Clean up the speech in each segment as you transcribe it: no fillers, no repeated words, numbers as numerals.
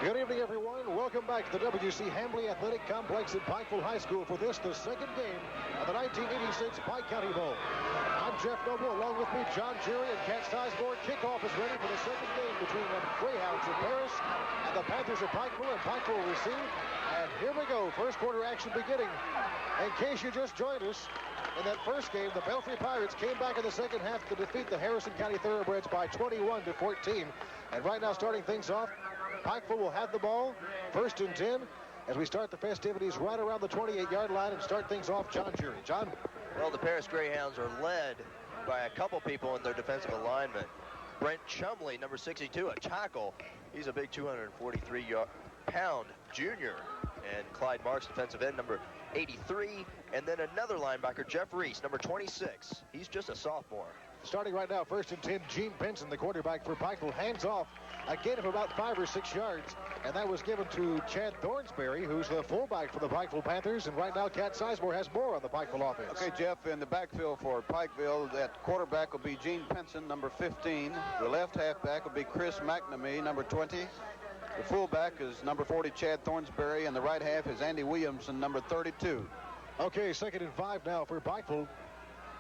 Good evening, everyone. Welcome back to the W.C. Hambly Athletic Complex at Pikeville High School for this, the second game of the 1986 Pike County Bowl. I'm Jeff Noble, along with me, John Jury and Cat Sizemore. Kickoff is ready for the second game between the Greyhounds of Paris and the Panthers of Pikeville, and Pikeville will receive. And here we go, first quarter action beginning. In case you just joined us, in that first game, the Belfry Pirates came back in the second half to defeat the Harrison County Thoroughbreds by 21-14. And right now, starting things off, Pikeville will have the ball, 1st and 10, as we start the festivities right around the 28-yard line and start things off. John Jury. John? Well, the Paris Greyhounds are led by a couple people in their defensive alignment. Brent Chumley, number 62, a tackle. He's a big 243-pound junior. And Clyde Marks, defensive end, number 83. And then another linebacker, Jeff Reese, number 26. He's just a sophomore. Starting right now, 1st and 10, Gene Pinson, the quarterback for Pikeville, hands off a gain of about 5 or 6 yards, and that was given to Chad Thornsberry, who's the fullback for the Pikeville Panthers, and right now Cat Sizemore has more on the Pikeville offense. Okay, Jeff, in the backfield for Pikeville, that quarterback will be Gene Pinson, number 15. The left halfback will be Chris McNamee, number 20. The fullback is number 40, Chad Thornsberry, and the right half is Andy Williamson, number 32. Okay, 2nd and 5 now for Pikeville.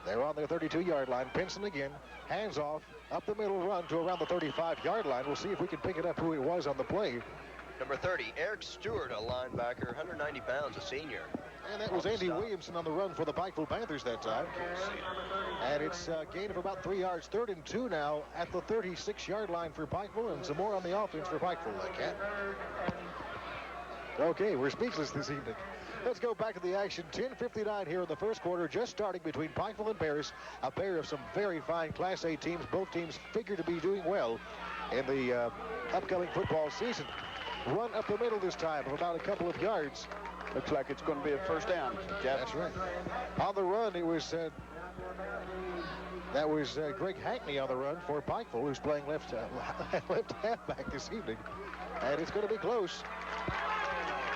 They're on their 32-yard line. Pinson again, hands off, up the middle run to around the 35-yard line. We'll see if we can pick it up who it was on the play. Number 30, Eric Stewart, a linebacker, 190 pounds, a senior. And that was Andy Williamson on the run for the Pikeville Panthers that time. And it's a gain of about 3 yards. 3rd and 2 now at the 36-yard line for Pikeville, and some more on the offense for Pikeville. Okay, we're speechless this evening. Let's go back to the action. 10:59 here in the first quarter, just starting between Pikeville and Paris. A pair of some very fine Class A teams. Both teams figure to be doing well in the upcoming football season. Run up the middle this time of about a couple of yards. Looks like it's going to be a first down, Jeff. That's right. On the run, it was that was Greg Hackney on the run for Pikeville, who's playing left halfback this evening. And it's going to be close.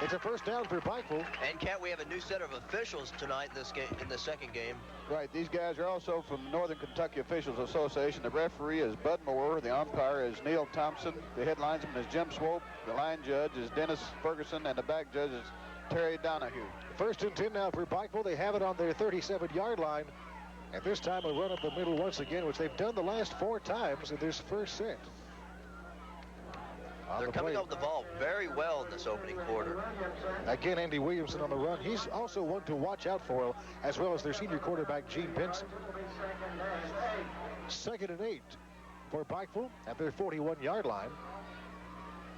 It's a first down for Pikeville. And Cat, we have a new set of officials tonight in this game, in the second game. Right, these guys are also from Northern Kentucky Officials Association. The referee is Bud Moore. The umpire is Neil Thompson. The head linesman is Jim Swope. The line judge is Dennis Ferguson. And the back judge is Terry Donahue. 1st and 10 now for Pikeville. They have it on their 37-yard line. And this time a run up the middle once again, which they've done the last 4 times in this first set. They're coming up the ball very well in this opening quarter. Again, Andy Williamson on the run. He's also one to watch out for, as well as their senior quarterback, Gene Pinson. 2nd and 8 for Pikeville at their 41-yard line.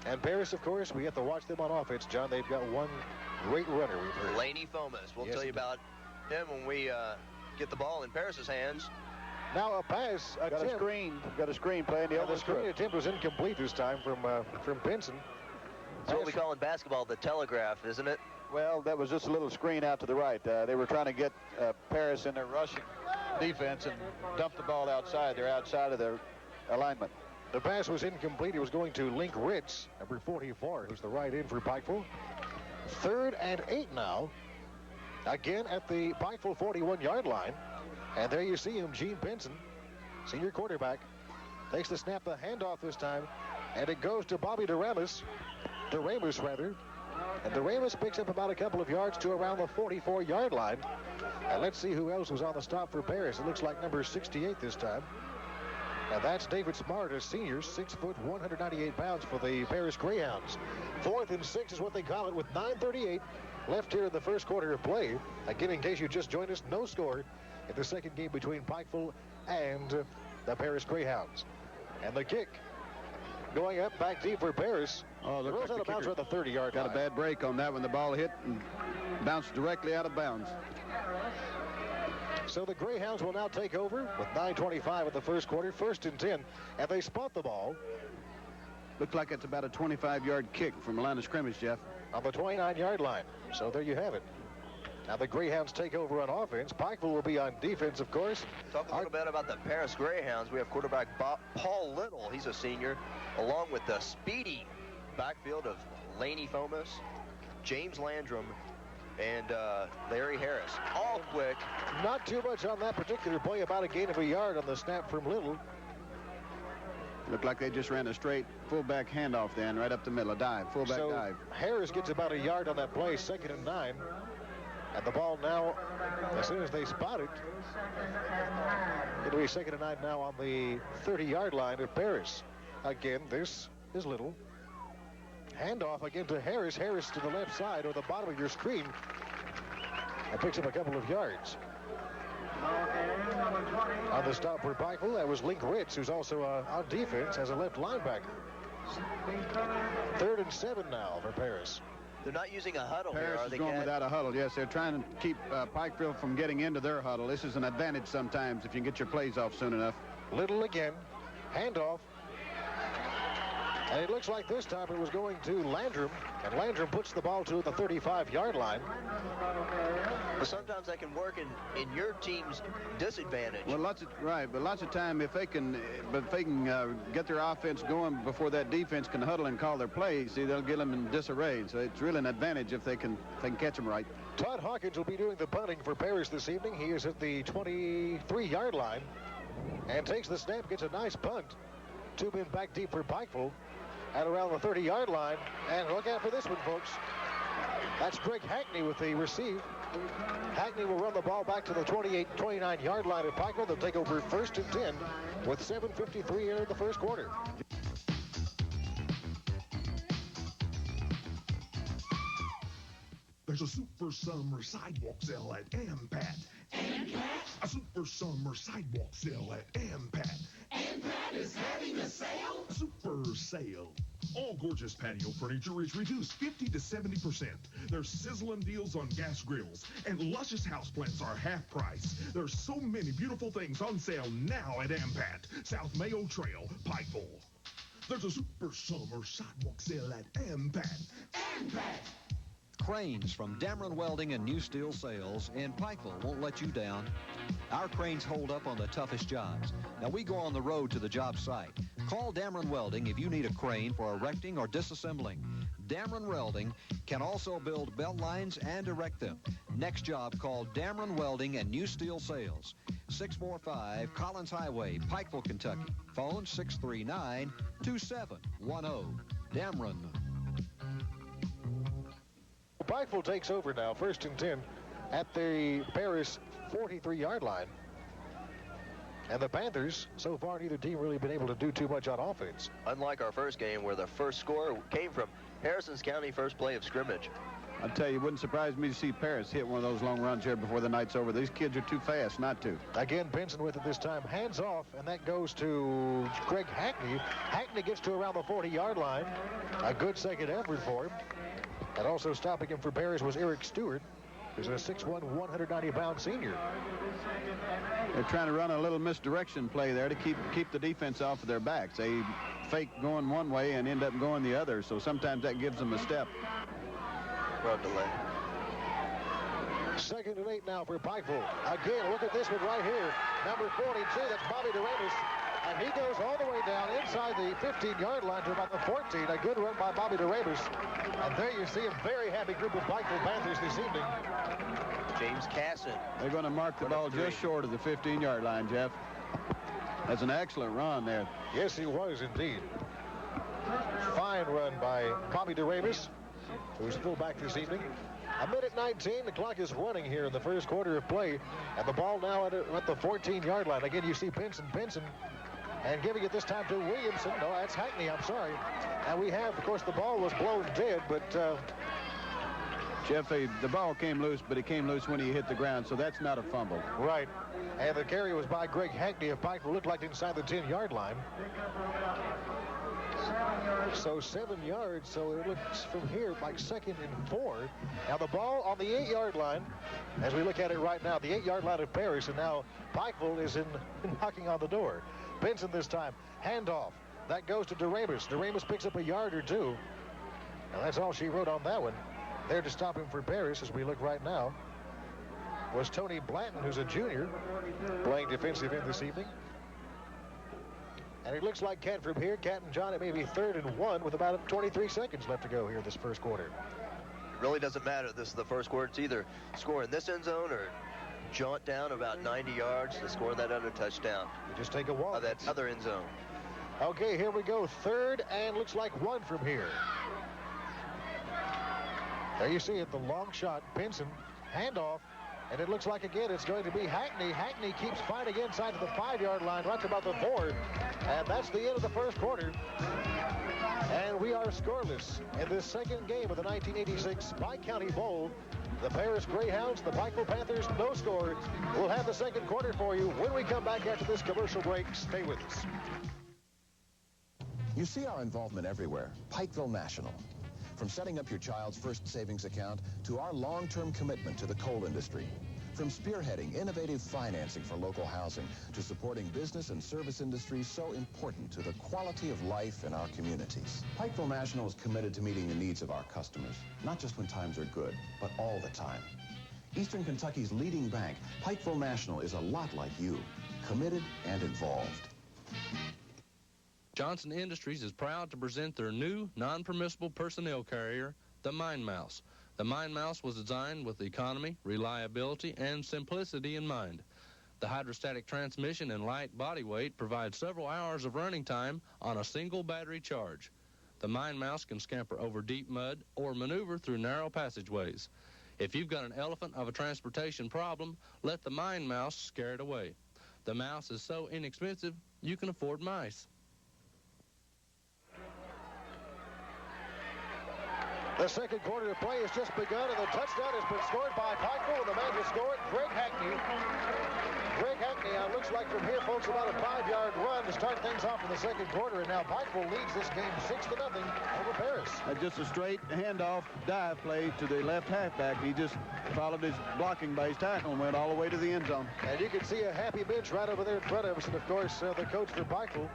And Paris, of course, we have to watch them on offense, John. They've got one great runner, we've heard. Laney Fomas. We'll tell you about him when we get the ball in Paris's hands. Now a pass. Got a screen playing the other screen attempt was incomplete this time from Pinson. That's what we call in basketball the telegraph, isn't it? Well, that was just a little screen out to the right. They were trying to get Paris in their rushing defense and dump the ball outside. They're outside of their alignment. The pass was incomplete. It was going to Link Ritz, number 44, who's the right end for Pikeville. 3rd and 8 now. Again at the Pikeville 41-yard line. And there you see him, Gene Pinson, senior quarterback. Takes the snap, the handoff this time. And it goes to Bobby DeRamus. And DeRamus picks up about a couple of yards to around the 44-yard line. And let's see who else was on the stop for Paris. It looks like number 68 this time. And that's David Smart, a senior, 6 foot, 198 pounds for the Paris Greyhounds. 4th and 6 is what they call it, with 9:38 left here in the first quarter of play. Again, in case you just joined us, no score in the second game between Pikeville and the Paris Greyhounds. And the kick going up back deep for Paris. Oh, it rolls out of bounds at the 30-yard line. Got a bad break on that when the ball hit and bounced directly out of bounds. So the Greyhounds will now take over with 9:25 in the first quarter, 1st and 10, and they spot the ball. Looks like it's about a 25-yard kick from the line of scrimmage, Jeff. On the 29-yard line. So there you have it. Now the Greyhounds take over on offense. Pikeville will be on defense, of course. Talk a little bit about the Paris Greyhounds. We have quarterback Paul Little. He's a senior, along with the speedy backfield of Laney Fomas, James Landrum, and Larry Harris. All quick. Not too much on that particular play. About a gain of a yard on the snap from Little. Looked like they just ran a straight fullback handoff then, right up the middle, a dive, fullback dive. Harris gets about a yard on that play, 2nd and 9. And the ball now, as soon as they spot it, it'll be 2nd and 9 now on the 30-yard line of Paris. Again, this is Little. Handoff again to Harris. Harris to the left side or the bottom of your screen. And picks up a couple of yards. On the stop for Pikeville, that was Link Ritz, who's also on defense as a left linebacker. 3rd and 7 now for Paris. They're not using a huddle Paris here, are is they, going Cat? without a huddle. Yes, they're trying to keep Pikeville from getting into their huddle. This is an advantage sometimes if you can get your plays off soon enough. Little again. Handoff. And it looks like this time it was going to Landrum, and Landrum puts the ball to the 35-yard line. But sometimes that can work in your team's disadvantage. Well, lots of time if they can get their offense going before that defense can huddle and call their plays, see, they'll get them in disarray. So it's really an advantage if they can catch them right. Todd Hawkins will be doing the punting for Paris this evening. He is at the 23-yard line and takes the snap, gets a nice punt. 2 men back deep for Pikeville at around the 30-yard line. And look out for this one, folks. That's Greg Hackney with the receive. Hackney will run the ball back to the 29-yard line at Pikeville. They'll take over 1st and 10 with 7:53 in the first quarter. There's a super summer sidewalk sale at AMPAT. A super summer sidewalk sale at AMPAT. AMPAT is having a sale? A super sale. All gorgeous patio furniture is reduced 50 to 70%. There's sizzling deals on gas grills, and luscious houseplants are half price. There's so many beautiful things on sale now at AMPAT, South Mayo Trail, Pikeville. There's a super summer sidewalk sale at AMPAT. AMPAT! Cranes from Dameron Welding and New Steel Sales in Pikeville won't let you down. Our cranes hold up on the toughest jobs. Now we go on the road to the job site. Call Dameron Welding if you need a crane for erecting or disassembling. Dameron Welding can also build belt lines and erect them. Next job, call Dameron Welding and New Steel Sales. 645 Collins Highway, Pikeville, Kentucky. Phone 639-2710. Dameron. Pikeville takes over now, 1st and 10 at the Paris 43-yard line. And the Panthers, so far, neither team really been able to do too much on offense. Unlike our first game where the first score came from Harrison's County first play of scrimmage. I'll tell you, it wouldn't surprise me to see Paris hit one of those long runs here before the night's over. These kids are too fast not to. Again, Benson with it this time. Hands off, and that goes to Greg Hackney. Hackney gets to around the 40-yard line. A good second effort for him. And also stopping him for Paris was Eric Stewart, who's a 6'1", 190-pound senior. They're trying to run a little misdirection play there to keep the defense off of their backs. They fake going one way and end up going the other, so sometimes that gives them a step. Run delay. 2nd and 8 now for Pikeville. Again, look at this one right here. Number 42, that's Bobby Doremus. And he goes all the way down inside the 15-yard line to about the 14. A good run by Bobby Doremus. And there you see a very happy group of Pikeville Panthers this evening. James Casson. They're going to mark the ball just short of the 15-yard line, Jeff. That's an excellent run there. Yes, he was indeed. Fine run by Bobby Doremus, who's fullback this evening. 1:19, the clock is running here in the first quarter of play, and the ball now at the 14-yard line. Again, you see Pinson, and giving it this time to Williamson. No, that's Hackney, I'm sorry. And we have, of course, the ball was blown dead, but... Jeff, the ball came loose, but it came loose when he hit the ground, so that's not a fumble. Right. And the carry was by Greg Hackney of Pikeville, looked like inside the 10-yard line. So 7 yards, so it looks from here like 2nd and 4. Now the ball on the 8-yard line, as we look at it right now, the 8-yard line of Paris, and now Pikeville is knocking on the door. Benson this time, handoff. That goes to Doremus. Doremus picks up a yard or two. Now that's all she wrote on that one. There to stop him for Paris, as we look right now, was Tony Blanton, who's a junior, playing defensive end this evening. And it looks like Cat from here, Cat and John, it may be 3rd and 1 with about 23 seconds left to go here this first quarter. It really doesn't matter. This is the first quarter. It's either score in this end zone or jaunt down about 90 yards to score that other touchdown. You just take a walk. That other end zone. Okay, here we go. Third and looks like 1 from here. There you see it, the long shot. Pinson, handoff. And it looks like, again, it's going to be Hackney. Hackney keeps fighting inside to the 5-yard line, right about the 4. And that's the end of the first quarter. And we are scoreless in this second game of the 1986 Pike County Bowl. The Paris Greyhounds, the Pikeville Panthers, no score. We'll have the second quarter for you when we come back after this commercial break. Stay with us. You see our involvement everywhere. Pikeville National. From setting up your child's first savings account to our long-term commitment to the coal industry. From spearheading innovative financing for local housing to supporting business and service industries so important to the quality of life in our communities. Pikeville National is committed to meeting the needs of our customers, not just when times are good, but all the time. Eastern Kentucky's leading bank, Pikeville National, is a lot like you, committed and involved. Johnson Industries is proud to present their new non-permissible personnel carrier, the Mine Mouse. The Mine Mouse was designed with economy, reliability, and simplicity in mind. The hydrostatic transmission and light body weight provide several hours of running time on a single battery charge. The Mine Mouse can scamper over deep mud or maneuver through narrow passageways. If you've got an elephant of a transportation problem, let the Mine Mouse scare it away. The mouse is so inexpensive, you can afford mice. The second quarter of play has just begun, and the touchdown has been scored by Pikeville, and the man who scored, Greg Hackney. Greg Hackney, looks like from here, folks, about a 5-yard run to start things off in the second quarter, and now Pikeville leads this game 6-0 over Paris. Just a straight handoff dive play to the left halfback. He just followed his blocking by his tackle and went all the way to the end zone. And you can see a happy bench right over there in front of us, and of course, the coach for Pikeville,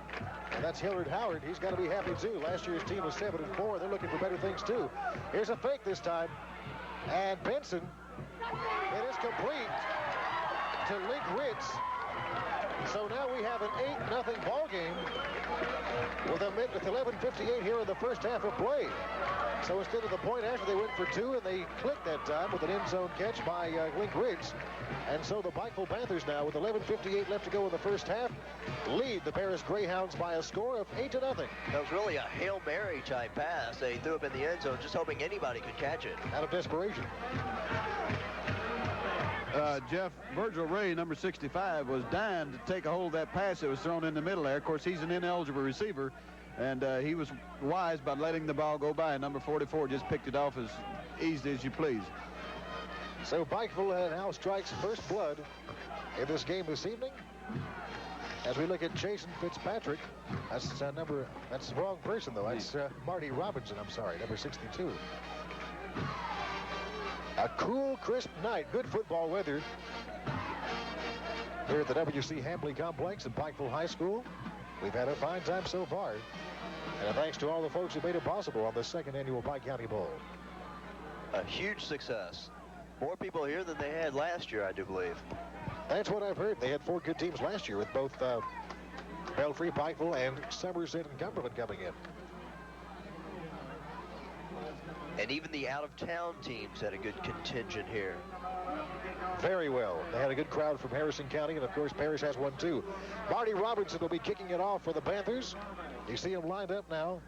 and that's Hillard Howard. He's got to be happy too. Last year's team was 7-4. They're looking for better things too. Here's a fake this time, and Benson, it is complete to Link Ritz. So now we have an 8-0 ball game with 11:58 here in the first half of play. So instead of the point after, they went for 2, and they clicked that time with an end zone catch by Link Ritz. And so the Pikeville Panthers now, with 11:58 left to go in the first half, lead the Paris Greyhounds by a score of 8-0. That was really a Hail Mary type pass. They threw up in the end zone just hoping anybody could catch it. Out of desperation. Jeff, Virgil Ray, number 65, was dying to take a hold of that pass that was thrown in the middle there. Of course, he's an ineligible receiver, and he was wise by letting the ball go by. Number 44 just picked it off as easy as you please. So Pikeville now strikes first blood in this game this evening. As we look at Jason Fitzpatrick, that's that's the wrong person though. That's Marty Robinson, I'm sorry, number 62. A cool, crisp night. Good football weather here at the W.C. Hambley Complex at Pikeville High School. We've had a fine time so far. And thanks to all the folks who made it possible on the second annual Pike County Bowl. A huge success. More people here than they had last year, I do believe. That's what I've heard. They had 4 good teams last year with both Belfry, Pikeville, and Somerset and Cumberland coming in. And even the out-of-town teams had a good contingent here. Very well. They had a good crowd from Harrison County, and of course Paris has one too. Marty Robinson will be kicking it off for the Panthers. You see him lined up now.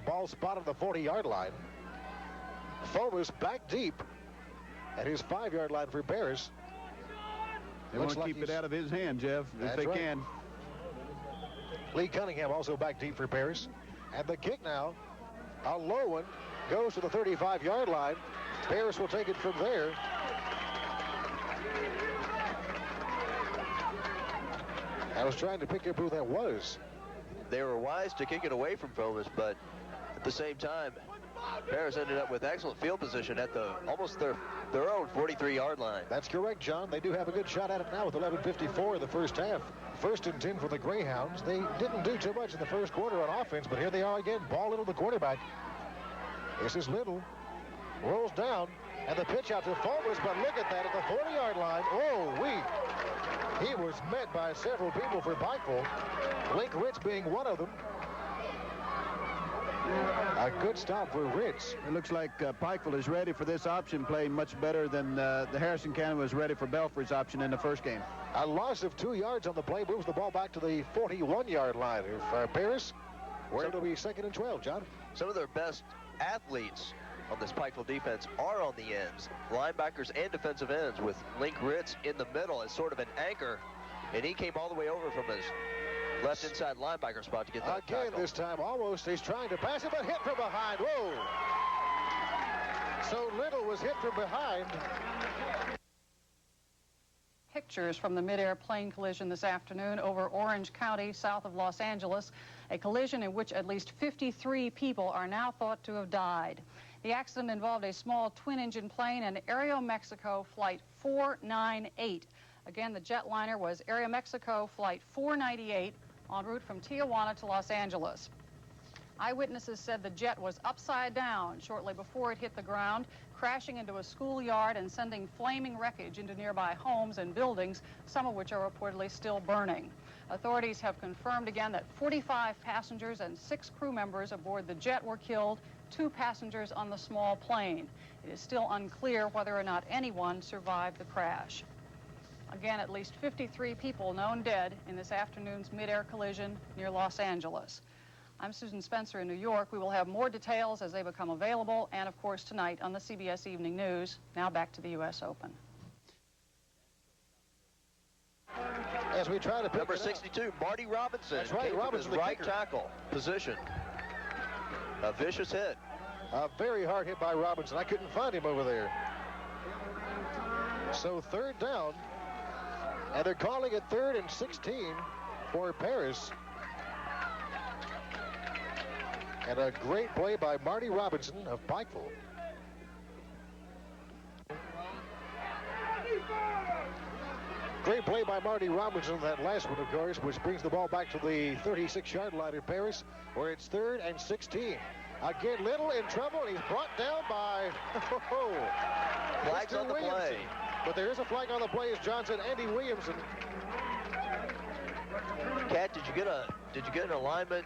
Ball spotted the 40-yard line. Fomus back deep at his 5-yard line for Paris. They want to keep it out of his hand, Jeff, if they can. Lee Cunningham also back deep for Paris. And the kick now, a low one, goes to the 35-yard line. Paris will take it from there. I was trying to pick up who that was. They were wise to kick it away from Fomus, but at the same time, Paris ended up with excellent field position at almost their own 43-yard line. That's correct, John. They do have a good shot at it now with 11:54 in the first half. 1st and 10 for the Greyhounds. They didn't do too much in the first quarter on offense, but here they are again. Ball into the quarterback. This is Little. Rolls down, and the pitch out to Fomus, but look at that at the 40-yard line. He was met by several people for Pikeville. Link Ritz being one of them. A good stop for Ritz. It looks like Pikeville is ready for this option play much better than the Harrison County was ready for Belford's option in the first game. A loss of 2 yards on the play moves the ball back to the 41-yard line of Paris. So it'll be 2nd and 12, John. Some of their best athletes on this Pikeville defense are on the ends, linebackers and defensive ends, with Link Ritz in the middle as sort of an anchor, and he came all the way over from his left inside linebacker spot to get that Again, tackle. this time almost he's trying to pass it, but hit from behind. Whoa! So Little was hit from behind. Pictures from the mid-air plane collision this afternoon over Orange County, south of Los Angeles, a collision in which at least 53 people are now thought to have died. The accident involved a small twin-engine plane and Aeromexico Flight 498. Again, the jetliner was Aeromexico Flight 498 en route from Tijuana to Los Angeles. Eyewitnesses said the jet was upside down shortly before it hit the ground, crashing into a schoolyard and sending flaming wreckage into nearby homes and buildings, some of which are reportedly still burning. Authorities have confirmed again that 45 passengers and 6 crew members aboard the jet were killed, 2 passengers on the small plane. It is still unclear whether or not anyone survived the crash. Again, at least 53 people known dead in this afternoon's mid-air collision near Los Angeles. I'm Susan Spencer in New York. We will have more details as they become available, and of course tonight on the CBS Evening News. Now back to the U.S. Open. As we try to pick Number 62, Marty Robinson. That's right, Robinson, the right kicker. tackle position. A vicious hit. A very hard hit by Robinson. I couldn't find him over there. So 3rd down, and they're calling it 3rd and 16 for Paris. And a great play by Marty Robinson of Pikeville. Great play by Marty Robinson, that last one, of course, which brings the ball back to the 36-yard line in Paris, where it's 3rd and 16. Again, Little in trouble, and he's brought down by Flags on the play. But there is a flag on the play, as John said, Andy Williamson. Cat, did you get an alignment?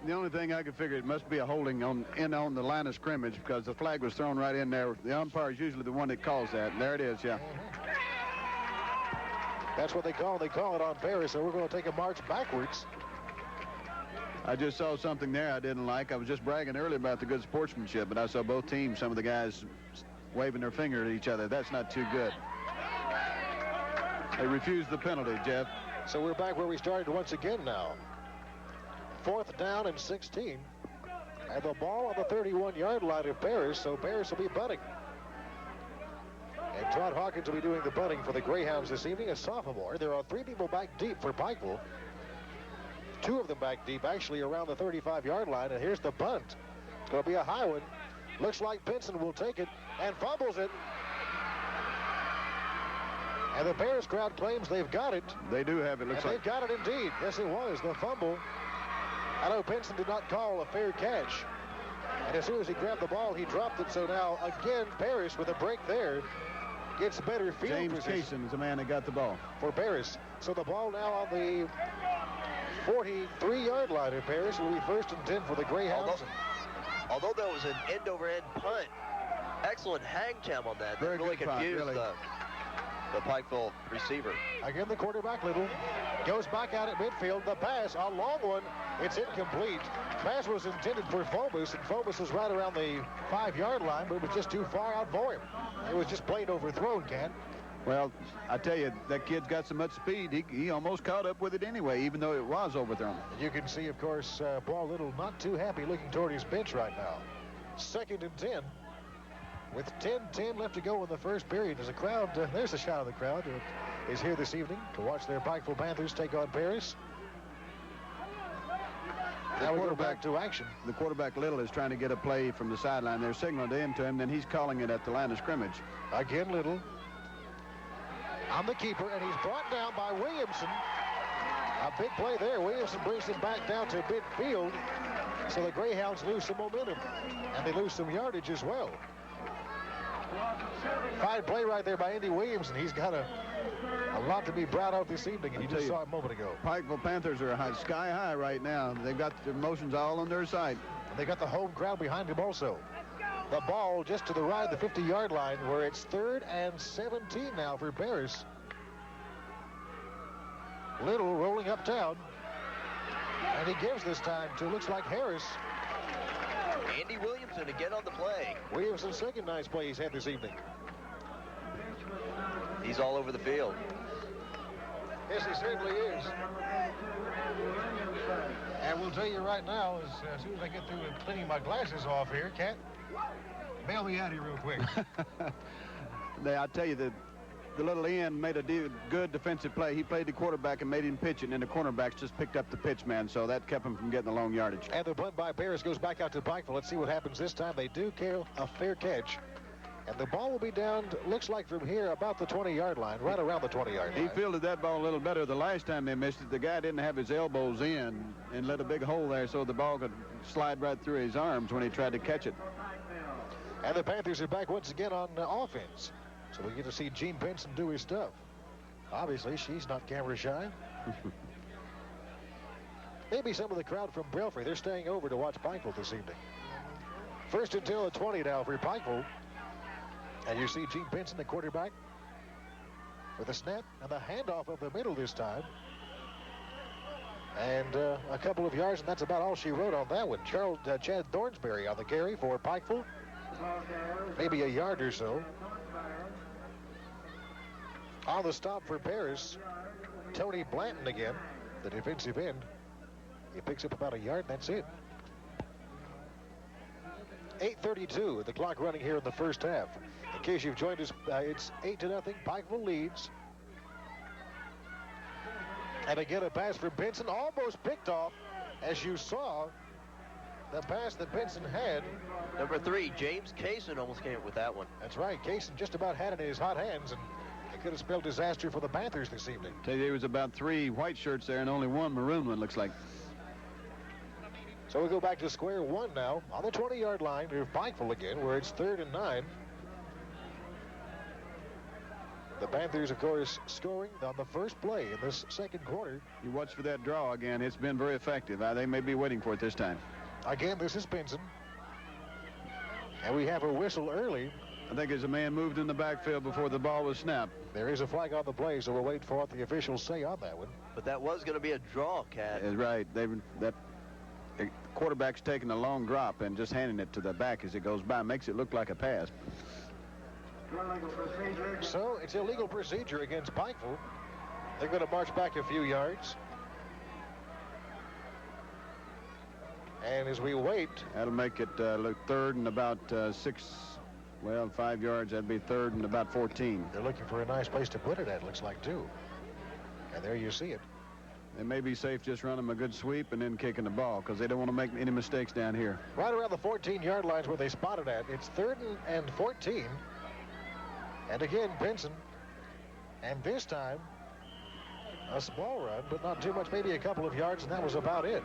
The only thing I could figure, it must be a holding on the line of scrimmage, because the flag was thrown right in there. The umpire is usually the one that calls that. And there it is, yeah. That's what they call it. They call it on Paris, so we're going to take a march backwards. I just saw something there I didn't like. I was just bragging earlier about the good sportsmanship, but I saw both teams, some of the guys waving their finger at each other. That's not too good. They refused the penalty, Jeff. So we're back where we started once again now. 4th down and 16. And the ball on the 31-yard line of Paris, so Paris will be bunting. And Todd Hawkins will be doing the bunting for the Greyhounds this evening, a sophomore. There are 3 people back deep for Pikeville. 2 of them back deep, actually around the 35-yard line. And here's the bunt. It's going to be a high one. Looks like Pinson will take it and fumbles it. And the Paris crowd claims they've got it. They do have it, looks and like. they've got it indeed. Yes, it was the fumble. I know Pinson did not call a fair catch. And as soon as he grabbed the ball, he dropped it. So now, again, Paris with a break there gets better field James position. Kaysen is the man that got the ball. For Paris. So the ball now on the 43-yard line of Paris will be 1st and 10 for the Greyhounds. Although that was an end-over-end punt, excellent hang time on that. Very That really good punt, confused really. the Pikeville receiver. Again, the quarterback, Little, goes back out at midfield. The pass, a long one. It's incomplete. Pass was intended for Phobos, and Phobos was right around the 5-yard line, but it was just too far out for him. It was just plain overthrown, Ken. Well, I tell you, that kid's got so much speed, he almost caught up with it anyway, even though it was overthrown. You can see, of course, Paul Little not too happy looking toward his bench right now. 2nd and 10. With 10:10 left to go in the first period. There's a crowd, there's a shot of the crowd that is here this evening to watch their Pikeville Panthers take on Paris. Now we go back to action. The quarterback, Little, is trying to get a play from the sideline. They're signaling in to him, then he's calling it at the line of scrimmage. Again, Little on the keeper, and he's brought down by Williamson. A big play there. Williamson brings him back down to midfield. So the Greyhounds lose some momentum, and they lose some yardage as well. Fine play right there by Andy Williams, and he's got a lot to be proud of this evening, and you just saw it a moment ago. Pikeville Panthers are sky high right now. They've got the emotions all on their side. And they got the home crowd behind him also. The ball just to the right, the 50-yard line, where it's 3rd and 17 now for Paris. Little rolling uptown. And he gives this time to, looks like Harris. Andy Williamson again on the play. Williamson's second nice play he's had this evening. He's all over the field. Yes, he certainly is. And we'll tell you right now, as soon as I get through cleaning my glasses off here, Cat, bail me out here real quick. I tell you, the little end made a good defensive play. He played the quarterback and made him pitch it, and then the cornerbacks just picked up the pitch man, so that kept him from getting the long yardage. And the punt by Paris goes back out to Pikeville. Let's see what happens this time. They do carry a fair catch. And the ball will be down, looks like from here, about the 20-yard line, right around the 20-yard line. He fielded that ball a little better the last time they missed it. The guy didn't have his elbows in and let a big hole there so the ball could slide right through his arms when he tried to catch it. And the Panthers are back once again on offense. So we get to see Gene Benson do his stuff. Obviously, she's not camera shy. Maybe some of the crowd from Belfry, they're staying over to watch Pikeville this evening. 1st and 10 at 20 now for Pikeville. And you see Gene Benson, the quarterback, with a snap and the handoff of the middle this time. And a couple of yards, and that's about all she wrote on that one. Chad Thornsberry on the carry for Pikeville. Maybe a yard or so. On the stop for Paris, Tony Blanton again, the defensive end. He picks up about a yard, and that's it. 8:32, the clock running here in the first half. In case you've joined us, it's 8-0. Pikeville leads. And again, a pass from Benson, almost picked off, as you saw. The pass that Benson had. Number 3, James Kaysen almost came up with that one. That's right. Kaysen just about had it in his hot hands, and it could have spelled disaster for the Panthers this evening. Tell you, there was about 3 white shirts there and only 1 maroon one, looks like. So we go back to square one now on the 20-yard line to Pikeville again, where it's 3rd and 9. The Panthers, of course, scoring on the first play in this second quarter. You watch for that draw again. It's been very effective. They may be waiting for it this time. Again, this is Benson. And we have a whistle early. I think as a man moved in the backfield before the ball was snapped. There is a flag on the play, so we'll wait for what the officials say on that one. But that was going to be a draw, Cat. That's right. The quarterback's taking a long drop and just handing it to the back as it goes by. Makes it look like a pass. So it's illegal procedure against Pikeville. They're going to march back a few yards. And as we wait, that'll make it look 3rd and about 5 yards. That'd be 3rd and about 14. They're looking for a nice place to put it at, looks like, too. And there you see it. They may be safe just running them a good sweep and then kicking the ball because they don't want to make any mistakes down here. Right around the 14-yard lines where they spotted at. It's 3rd and 14. And again, Benson. And this time, a small run, but not too much, maybe a couple of yards, and that was about it.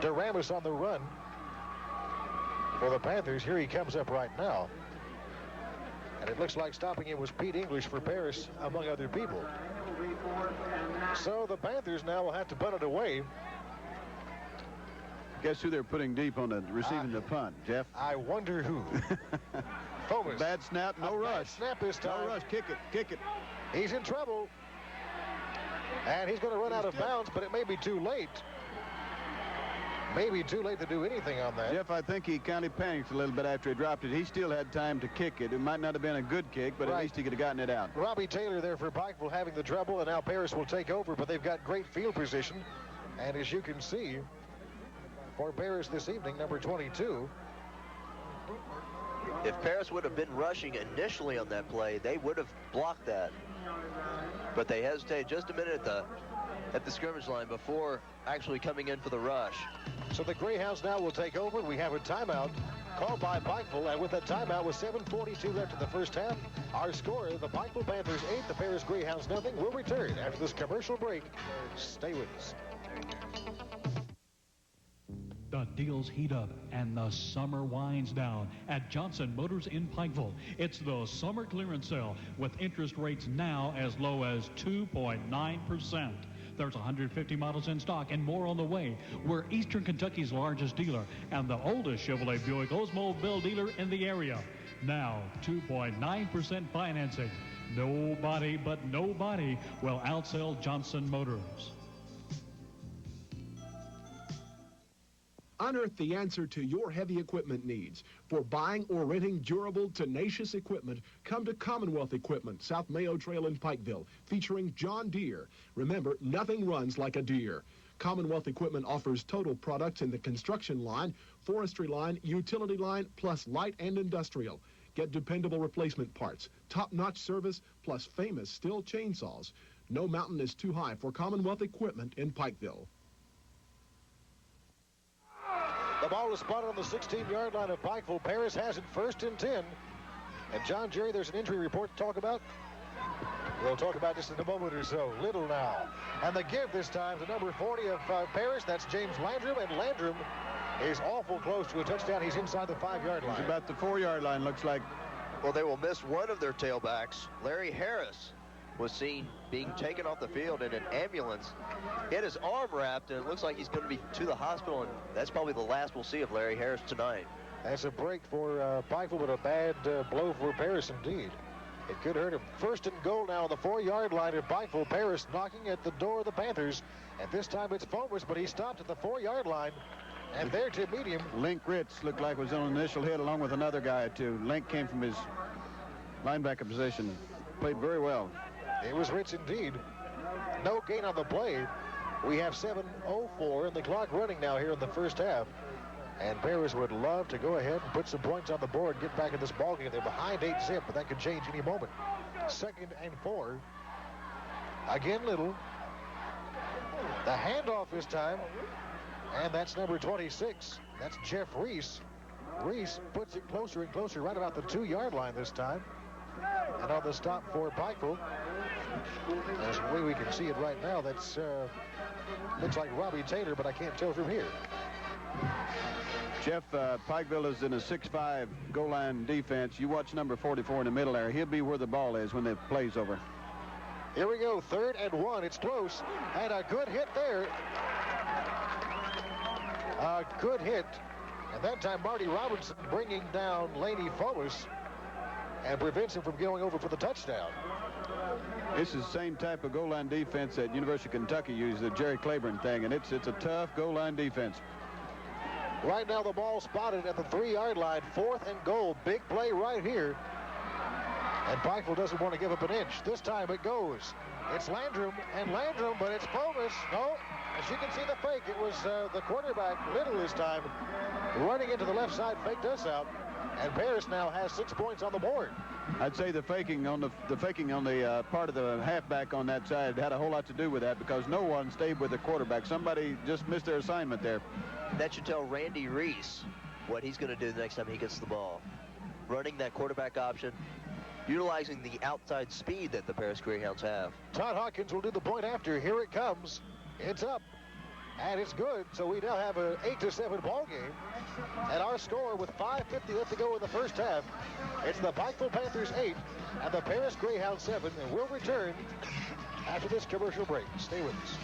Duramus on the run for the Panthers. Here he comes up right now. And it looks like stopping him was Pete English for Paris, among other people. So the Panthers now will have to punt it away. Guess who they're putting deep on the receiving the punt, Jeff? I wonder who. Thomas. Bad snap, no rush. Bad snap this time. No rush, kick it. He's in trouble. And he's going to run out of bounds, but it may be too late. Maybe too late to do anything on that. Jeff, I think he kind of panicked a little bit after he dropped it. He still had time to kick it. It might not have been a good kick, but at least he could have gotten it out. Robbie Taylor there for Pikeville having the trouble, and now Paris will take over, but they've got great field position. And as you can see, for Paris this evening, number 22. If Paris would have been rushing initially on that play, they would have blocked that. But they hesitated just a minute at the scrimmage line before actually coming in for the rush. So the Greyhounds now will take over. We have a timeout called by Pikeville, and with that timeout with 7:42 left in the first half, our score, the Pikeville Panthers 8, the Paris Greyhounds nothing. We'll return after this commercial break. Stay with us. The deals heat up and the summer winds down at Johnson Motors in Pikeville. It's the summer clearance sale with interest rates now as low as 2.9%. There's 150 models in stock and more on the way. We're Eastern Kentucky's largest dealer and the oldest Chevrolet Buick Oldsmobile dealer in the area. Now, 2.9% financing. Nobody but nobody will outsell Johnson Motors. Unearth the answer to your heavy equipment needs. For buying or renting durable, tenacious equipment, come to Commonwealth Equipment, South Mayo Trail in Pikeville, featuring John Deere. Remember, nothing runs like a Deere. Commonwealth Equipment offers total products in the construction line, forestry line, utility line, plus light and industrial. Get dependable replacement parts, top-notch service, plus famous Stihl chainsaws. No mountain is too high for Commonwealth Equipment in Pikeville. The ball is spotted on the 16-yard line of Pikeville. Paris has it 1st and 10. And John, Jerry, there's an injury report to talk about. We'll talk about this in a moment or so. Little now. And the give this time to number 40 of Paris. That's James Landrum. And Landrum is awful close to a touchdown. He's inside the 5-yard line. He's about the 4-yard line, looks like. Well, they will miss one of their tailbacks. Larry Harris was seen being taken off the field in an ambulance. He had his arm wrapped, and it looks like he's going to be to the hospital, and that's probably the last we'll see of Larry Harris tonight. That's a break for Pikeville, but a bad blow for Paris indeed. It could hurt him. 1st and goal now on the 4-yard line at Pikeville. Paris knocking at the door of the Panthers. And this time it's Fomus, but he stopped at the 4-yard line. And there to meet him. Link Ritz looked like was on an initial hit along with another guy or two. Link came from his linebacker position. Played very well. It was Ritz indeed. No gain on the play. We have 7:04 and the clock running now here in the first half. And Paris would love to go ahead and put some points on the board, get back in this ballgame. They're behind 8-zip, but that could change any moment. 2nd and 4. Again, Little. The handoff this time. And that's number 26. That's Jeff Reese. Reese puts it closer and closer, right about the 2-yard line this time. And on the stop for Pikeville, as the way we can see it right now, that's looks like Robbie Taylor, but I can't tell from here. Jeff, Pikeville is in a 6-5 goal line defense. You watch number 44 in the middle there. He'll be where the ball is when the play's over. Here we go, 3rd and 1. It's close, and a good hit there. A good hit. And that time Marty Robinson bringing down Laney Fomus and prevents him from going over for the touchdown. This is the same type of goal line defense that University of Kentucky used, the Jerry Claiborne thing, and it's a tough goal line defense. Right now the ball spotted at the 3-yard line, 4th and goal. Big play right here. And Pikeville doesn't want to give up an inch. This time it goes. It's Landrum, but it's Fomus. No, as you can see the fake, it was the quarterback, Little this time, running into the left side, faked us out. And Paris now has 6 points on the board. I'd say the faking on the part of the halfback on that side had a whole lot to do with that, because no one stayed with the quarterback. Somebody just missed their assignment there. That should tell Randy Reese what he's going to do the next time he gets the ball. Running that quarterback option, utilizing the outside speed that the Paris Greyhounds have. Todd Hawkins will do the point after. Here it comes. It's up. And it's good. So we now have an 8-7 ball game. And our score with 5:50 left to go in the first half. It's the Pikeville Panthers 8 and the Paris Greyhounds 7. And we'll return after this commercial break. Stay with us.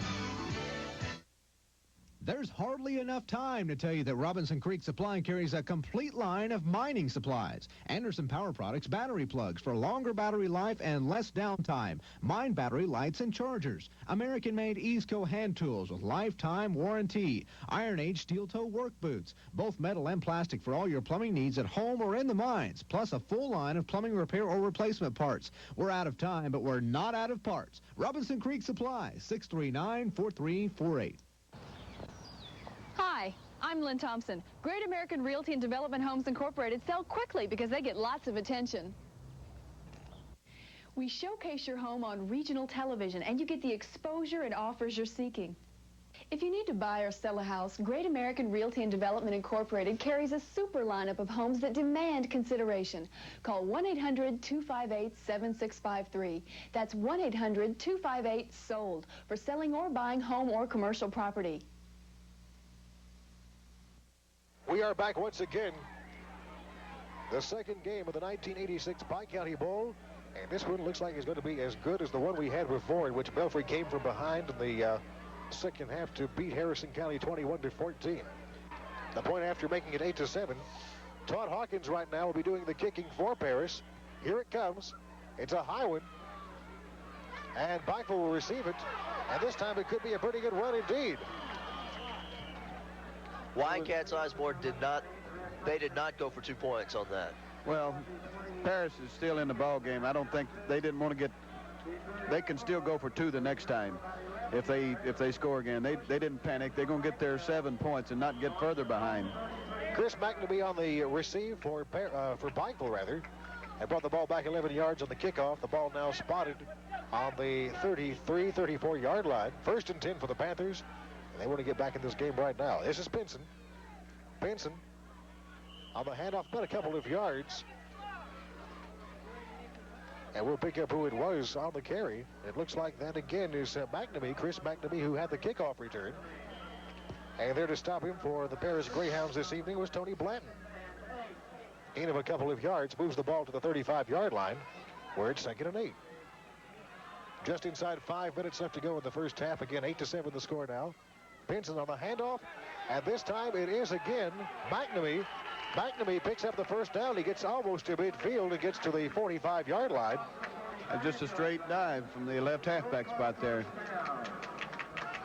There's hardly enough time to tell you that Robinson Creek Supply carries a complete line of mining supplies. Anderson Power Products battery plugs for longer battery life and less downtime. Mine battery lights and chargers. American-made Easco hand tools with lifetime warranty. Iron Age steel toe work boots. Both metal and plastic for all your plumbing needs at home or in the mines. Plus a full line of plumbing repair or replacement parts. We're out of time, but we're not out of parts. Robinson Creek Supply, 639-4348. Hi, I'm Lynn Thompson. Great American Realty and Development Homes Incorporated sell quickly because they get lots of attention. We showcase your home on regional television, and you get the exposure and offers you're seeking. If you need to buy or sell a house, Great American Realty and Development Incorporated carries a super lineup of homes that demand consideration. Call 1-800-258-7653. That's 1-800-258-SOLD for selling or buying home or commercial property. We are back once again. The second game of the 1986 Pike County Bowl. And this one looks like it's going to be as good as the one we had before, in which Belfry came from behind in the second half to beat Harrison County 21-14. The point after making it 8-7. Todd Hawkins right now will be doing the kicking for Paris. Here it comes. It's a high one. And Pikeville will receive it. And this time it could be a pretty good run indeed. Wildcats Osborne did not go for 2 points on that. Well, Paris is still in the ball game. I don't think they didn't want to get. They can still go for 2 the next time if they score again. They didn't panic. They're going to get their 7 points and not get further behind. Chris McNamee on the receive for Pikeville, rather. And brought the ball back 11 yards on the kickoff. The ball now spotted on the 33, 34-yard line. 1st and 10 for the Panthers. And they want to get back in this game right now. This is Pinson. Pinson on the handoff, about a couple of yards. And we'll pick up who it was on the carry. It looks like that again is McNamee, Chris McNamee, who had the kickoff return. And there to stop him for the Paris Greyhounds this evening was Tony Blanton. Gain of a couple of yards, moves the ball to the 35-yard line, where it's 2nd and 8. Just inside 5 minutes left to go in the first half. Again, 8-7 the score now. Pinson on the handoff, and this time it is again McNamee. McNamee picks up the first down. He gets almost to midfield and gets to the 45-yard line. And just a straight dive from the left halfback spot there.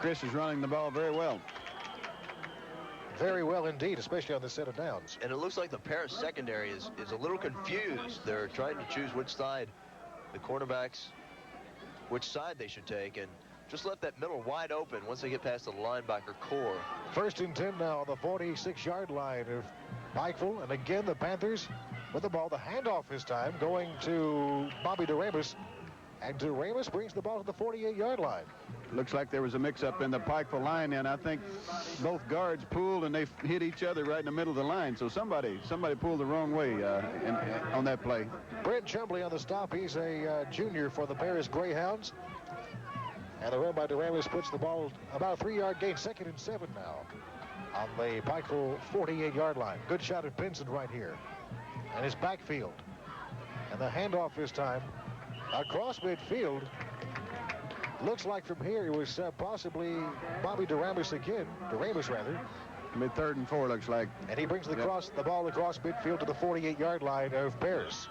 Chris is running the ball very well. Very well indeed, especially on this set of downs. And it looks like the Paris secondary is a little confused. They're trying to choose which side, the cornerbacks, which side they should take, and just left that middle wide open once they get past the linebacker core. 1st and 10 now on the 46-yard line of Pikeville. And again, the Panthers with the ball. The handoff this time going to Bobby DeRamus. And DeRamus brings the ball to the 48-yard line. Looks like there was a mix-up in the Pikeville line, and I think both guards pulled and they hit each other right in the middle of the line. So somebody pulled the wrong way on that play. Brent Chumbley on the stop. He's a junior for the Paris Greyhounds. And the run by DeRamus puts the ball about a 3-yard gain. 2nd and 7 now on the Pikeville 48-yard line. Good shot at Pinson right here. And his backfield. And the handoff this time across midfield. Looks like from here it was possibly Bobby DeRamus again. DeRamus, rather. Mid 3rd and 4 looks like. And he brings the ball across midfield to the 48-yard line of Paris.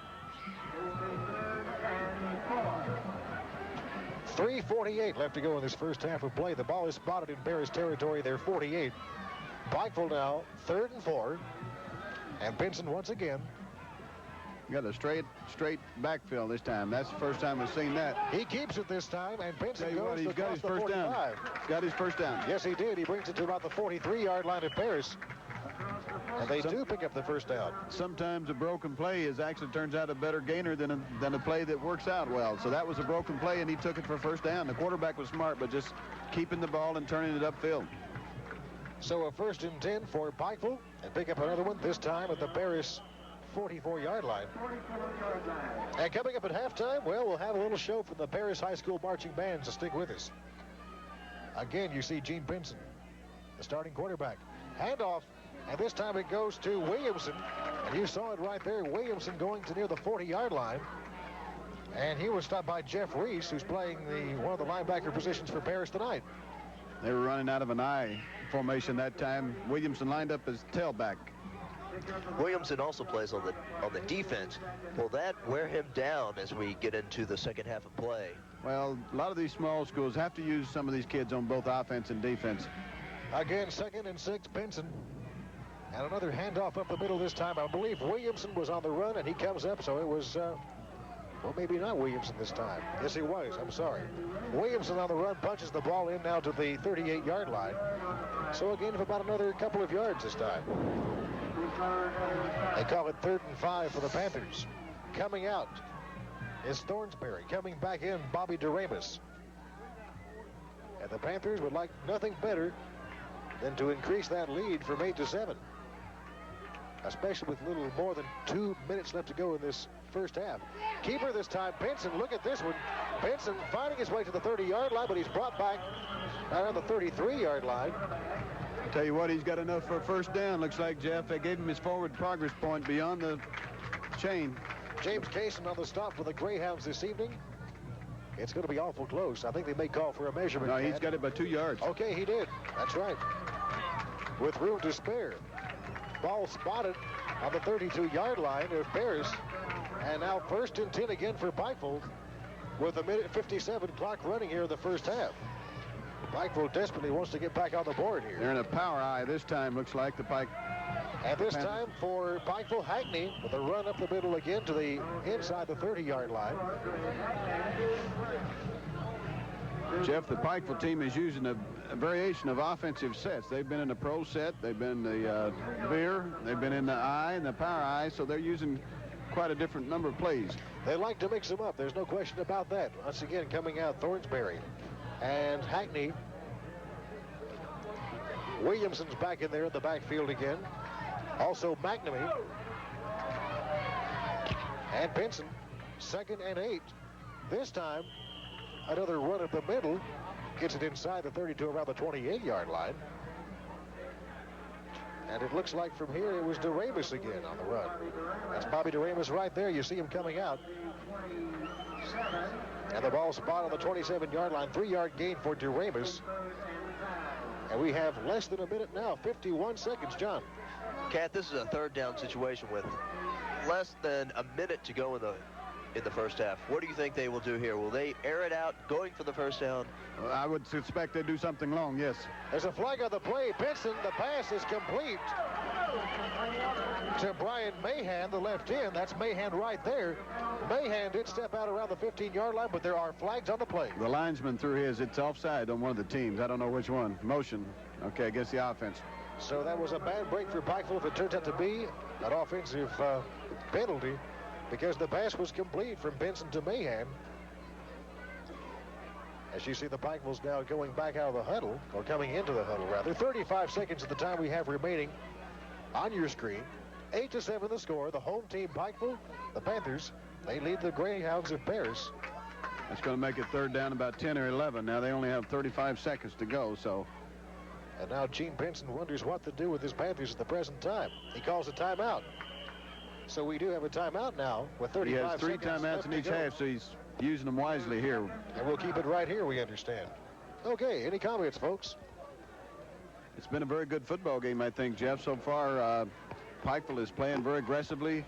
3:48 left to go in this first half of play. The ball is spotted in Paris territory. They're 48. Pikeville now 3rd and 4. And Pinson once again. Got a straight backfield this time. That's the first time we've seen that. He keeps it this time, and Pinson goes he's got his first down. Got his first down. Yes, he did. He brings it to about the 43-yard line of Paris. And they do pick up the first down. Sometimes a broken play actually turns out a better gainer than a play that works out well. So that was a broken play, and he took it for first down. The quarterback was smart, but just keeping the ball and turning it upfield. So a 1st and 10 for Pikeville, and pick up another one, this time at the Paris 44-yard line. And coming up at halftime, well, we'll have a little show from the Paris High School marching band, so stick with us. Again, you see Gene Pinson, the starting quarterback. Handoff, and this time it goes to Williamson. And you saw it right there, Williamson going to near the 40-yard line. And he was stopped by Jeff Reese, who's playing one of the linebacker positions for Paris tonight. They were running out of an I formation that time. Williamson lined up as tailback. Williamson also plays on the defense. Will that wear him down as we get into the second half of play? Well, a lot of these small schools have to use some of these kids on both offense and defense. Again, 2nd and 6, Pinson. And another handoff up the middle this time. I believe Williamson was on the run, and he comes up, so it was, well, maybe not Williamson this time. Yes, he was. I'm sorry. Williamson on the run punches the ball in now to the 38-yard line. So again, for about another couple of yards this time. They call it 3rd and 5 for the Panthers. Coming out is Thornsberry. Coming back in, Bobby DeRamus. And the Panthers would like nothing better than to increase that lead from 8-7. Especially with little more than 2 minutes left to go in this first half. Keeper this time, Pinson. Look at this one. Pinson finding his way to the 30-yard line, but he's brought back around the 33-yard line. Tell you what, he's got enough for a first down. Looks like, Jeff, they gave him his forward progress point beyond the chain. James Cason on the stop for the Greyhounds this evening. It's going to be awful close. I think they may call for a measurement. No, he's got it by 2 yards. Okay, he did. That's right. With room to spare. Ball spotted on the 32-yard line of Paris. And now 1st and 10 again for Pikeville with a minute 57 clock running here in the first half. Pikeville desperately wants to get back on the board here. They're in a power eye this time, looks like, the Pike. And this time for Pikeville, Hackney with a run up the middle again to the inside the 30-yard line. Jeff, the Pikeville team is using a variation of offensive sets. They've been in the pro set, they've been the veer, they've been in the eye and the power eye, so they're using quite a different number of plays. They like to mix them up. There's no question about that. Once again, coming out Thornsberry and Hackney. Williamson's back in there in the backfield again. Also McNamee and Benson. 2nd and 8. This time, another run at the middle. Gets it inside the 32 around the 28-yard line. And it looks like from here it was DeRamus again on the run. That's Bobby DeRamus right there. You see him coming out. And the ball spot on the 27-yard line. 3-yard gain for DeRamus. And we have less than a minute now. 51 seconds, John. Cat, this is a 3rd down situation with less than a minute to go in the first half. What do you think they will do here? Will they air it out going for the first down? I would suspect they do something long, yes. There's a flag on the play. Benson, the pass is complete to Brian Mahan, the left end. That's Mahan right there. Mahan did step out around the 15-yard line, but there are flags on the play. The linesman threw his. It's offside on one of the teams. I don't know which one. Motion. Okay, against the offense. So that was a bad break for Pikeville if it turns out to be an offensive penalty, because the pass was complete from Benson to Mahan. As you see the Pikeville's now going back out of the huddle, or coming into the huddle rather. 35 seconds of the time we have remaining on your screen. 8-7 the score. The home team Pikeville, the Panthers, they lead the Greyhounds of Paris. That's going to make it 3rd down about 10 or 11. Now they only have 35 seconds to go, so. And now Gene Benson wonders what to do with his Panthers at the present time. He calls a timeout. So we do have a timeout now with 35 seconds. He has 3 timeouts in each half, so he's using them wisely here. And we'll keep it right here, we understand. Okay, any comments, folks? It's been a very good football game, I think, Jeff. So far, Pikeville is playing very aggressively,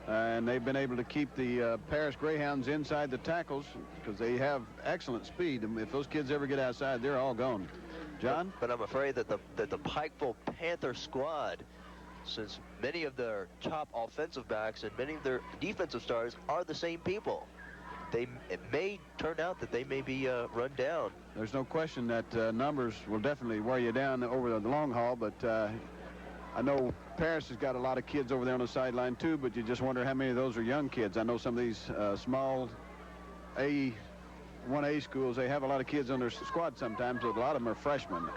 and they've been able to keep the Paris Greyhounds inside the tackles because they have excellent speed. And if those kids ever get outside, they're all gone. John? But I'm afraid that the Pikeville Panther squad, since many of their top offensive backs and many of their defensive stars are the same people, it may turn out that they may be run down. There's no question that numbers will definitely wear you down over the long haul, but I know Paris has got a lot of kids over there on the sideline too, but you just wonder how many of those are young kids. I know some of these small 1A schools, they have a lot of kids on their squad sometimes, but a lot of them are freshmen.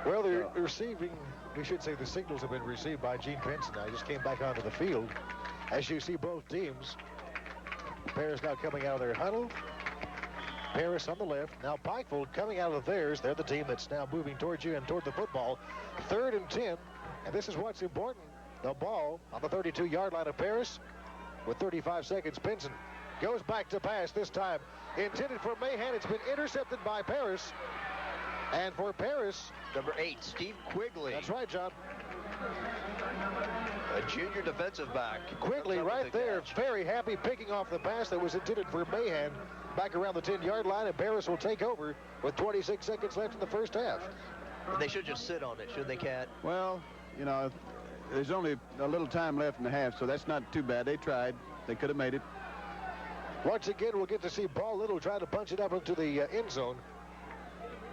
Well, they're receiving, we should say the signals have been received by Gene Benson. Now he just came back onto the field. As you see both teams, Paris now coming out of their huddle. Paris on the left. Now Pikeville coming out of theirs. They're the team that's now moving towards you and toward the football. 3rd and 10. And this is what's important. The ball on the 32-yard line of Paris with 35 seconds. Benson goes back to pass this time. Intended for Mahan. It's been intercepted by Paris. And for Paris, number 8, Steve Quigley. That's right, John. A junior defensive back. Quigley right there, very happy, picking off the pass that was intended for Mahan back around the 10-yard line, and Paris will take over with 26 seconds left in the first half. And they should just sit on it, shouldn't they, Cat? Well, you know, there's only a little time left in the half, so that's not too bad. They tried. They could have made it. Once again, we'll get to see Paul Little try to punch it up into the end zone.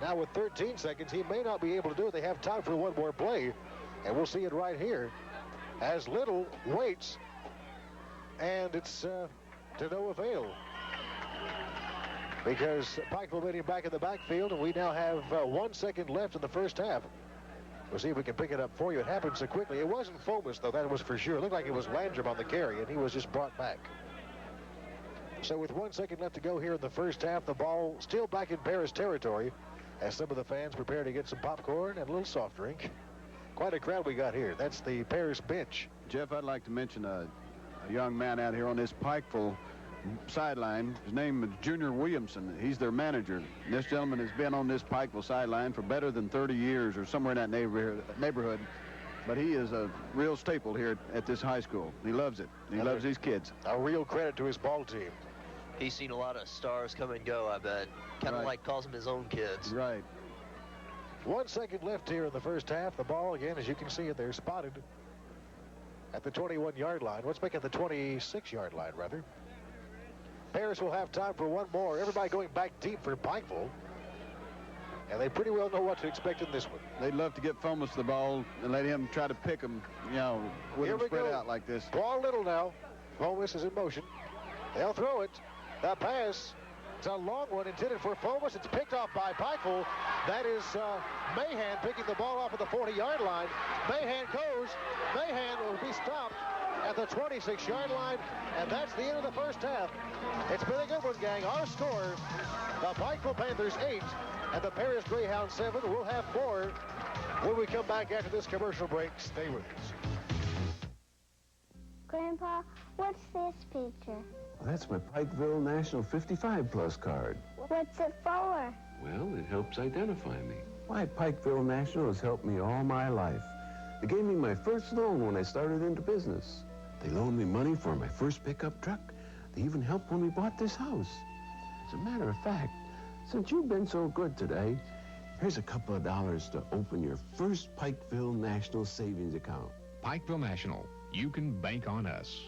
Now with 13 seconds, he may not be able to do it. They have time for one more play, and we'll see it right here as Little waits, and it's to no avail because Pikeville made him back in the backfield, and we now have 1 second left in the first half. We'll see if we can pick it up for you. It happened so quickly. It wasn't Fomus, though, that was for sure. It looked like it was Landrum on the carry, and he was just brought back. So with 1 second left to go here in the first half, the ball still back in Paris territory as some of the fans prepare to get some popcorn and a little soft drink. Quite a crowd we got here. That's the Paris bench. Jeff, I'd like to mention a young man out here on this Pikeville sideline. His name is Junior Williamson. He's their manager. And this gentleman has been on this Pikeville sideline for better than 30 years or somewhere in that neighborhood. But he is a real staple here at this high school. He loves it. He loves these kids. A real credit to his ball team. He's seen a lot of stars come and go, I bet. Kind of like calls them his own kids. Right. 1 second left here in the first half. The ball, again, as you can see it, they're spotted at the 21-yard line. Let's make it the 26-yard line, rather. Paris will have time for one more. Everybody going back deep for Pikeville. And they pretty well know what to expect in this one. They'd love to get Fomus the ball and let him try to pick them, you know, with them spread out like this. Ball little now. Fomus is in motion. They'll throw it. The pass. It's a long one intended for Fomus. It's picked off by Pikeville. That is Mahan picking the ball off at the 40-yard line. Mahan goes. Mahan will be stopped at the 26-yard line, and that's the end of the first half. It's been a good one, gang. Our score, the Pikeville Panthers 8 and the Paris Greyhounds 7. We'll have more when we come back after this commercial break. Stay with us. Grandpa, what's this picture? That's my Pikeville National 55 Plus card. What's it for? Well, it helps identify me. Why, Pikeville National has helped me all my life. They gave me my first loan when I started into business. They loaned me money for my first pickup truck. They even helped when we bought this house. As a matter of fact, since you've been so good today, here's a couple of dollars to open your first Pikeville National savings account. Pikeville National. You can bank on us.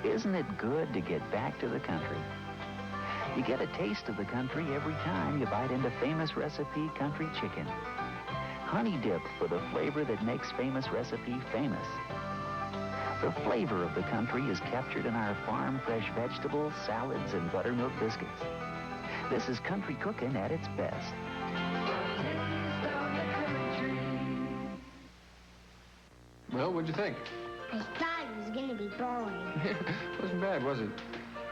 Isn't it good to get back to the country? You get a taste of the country every time you bite into Famous Recipe Country Chicken. Honey dip for the flavor that makes Famous Recipe famous. The flavor of the country is captured in our farm fresh vegetables, salads, and buttermilk biscuits. This is country cooking at its best. Well, what'd you think? I thought it was going to be boring. Wasn't bad, was it?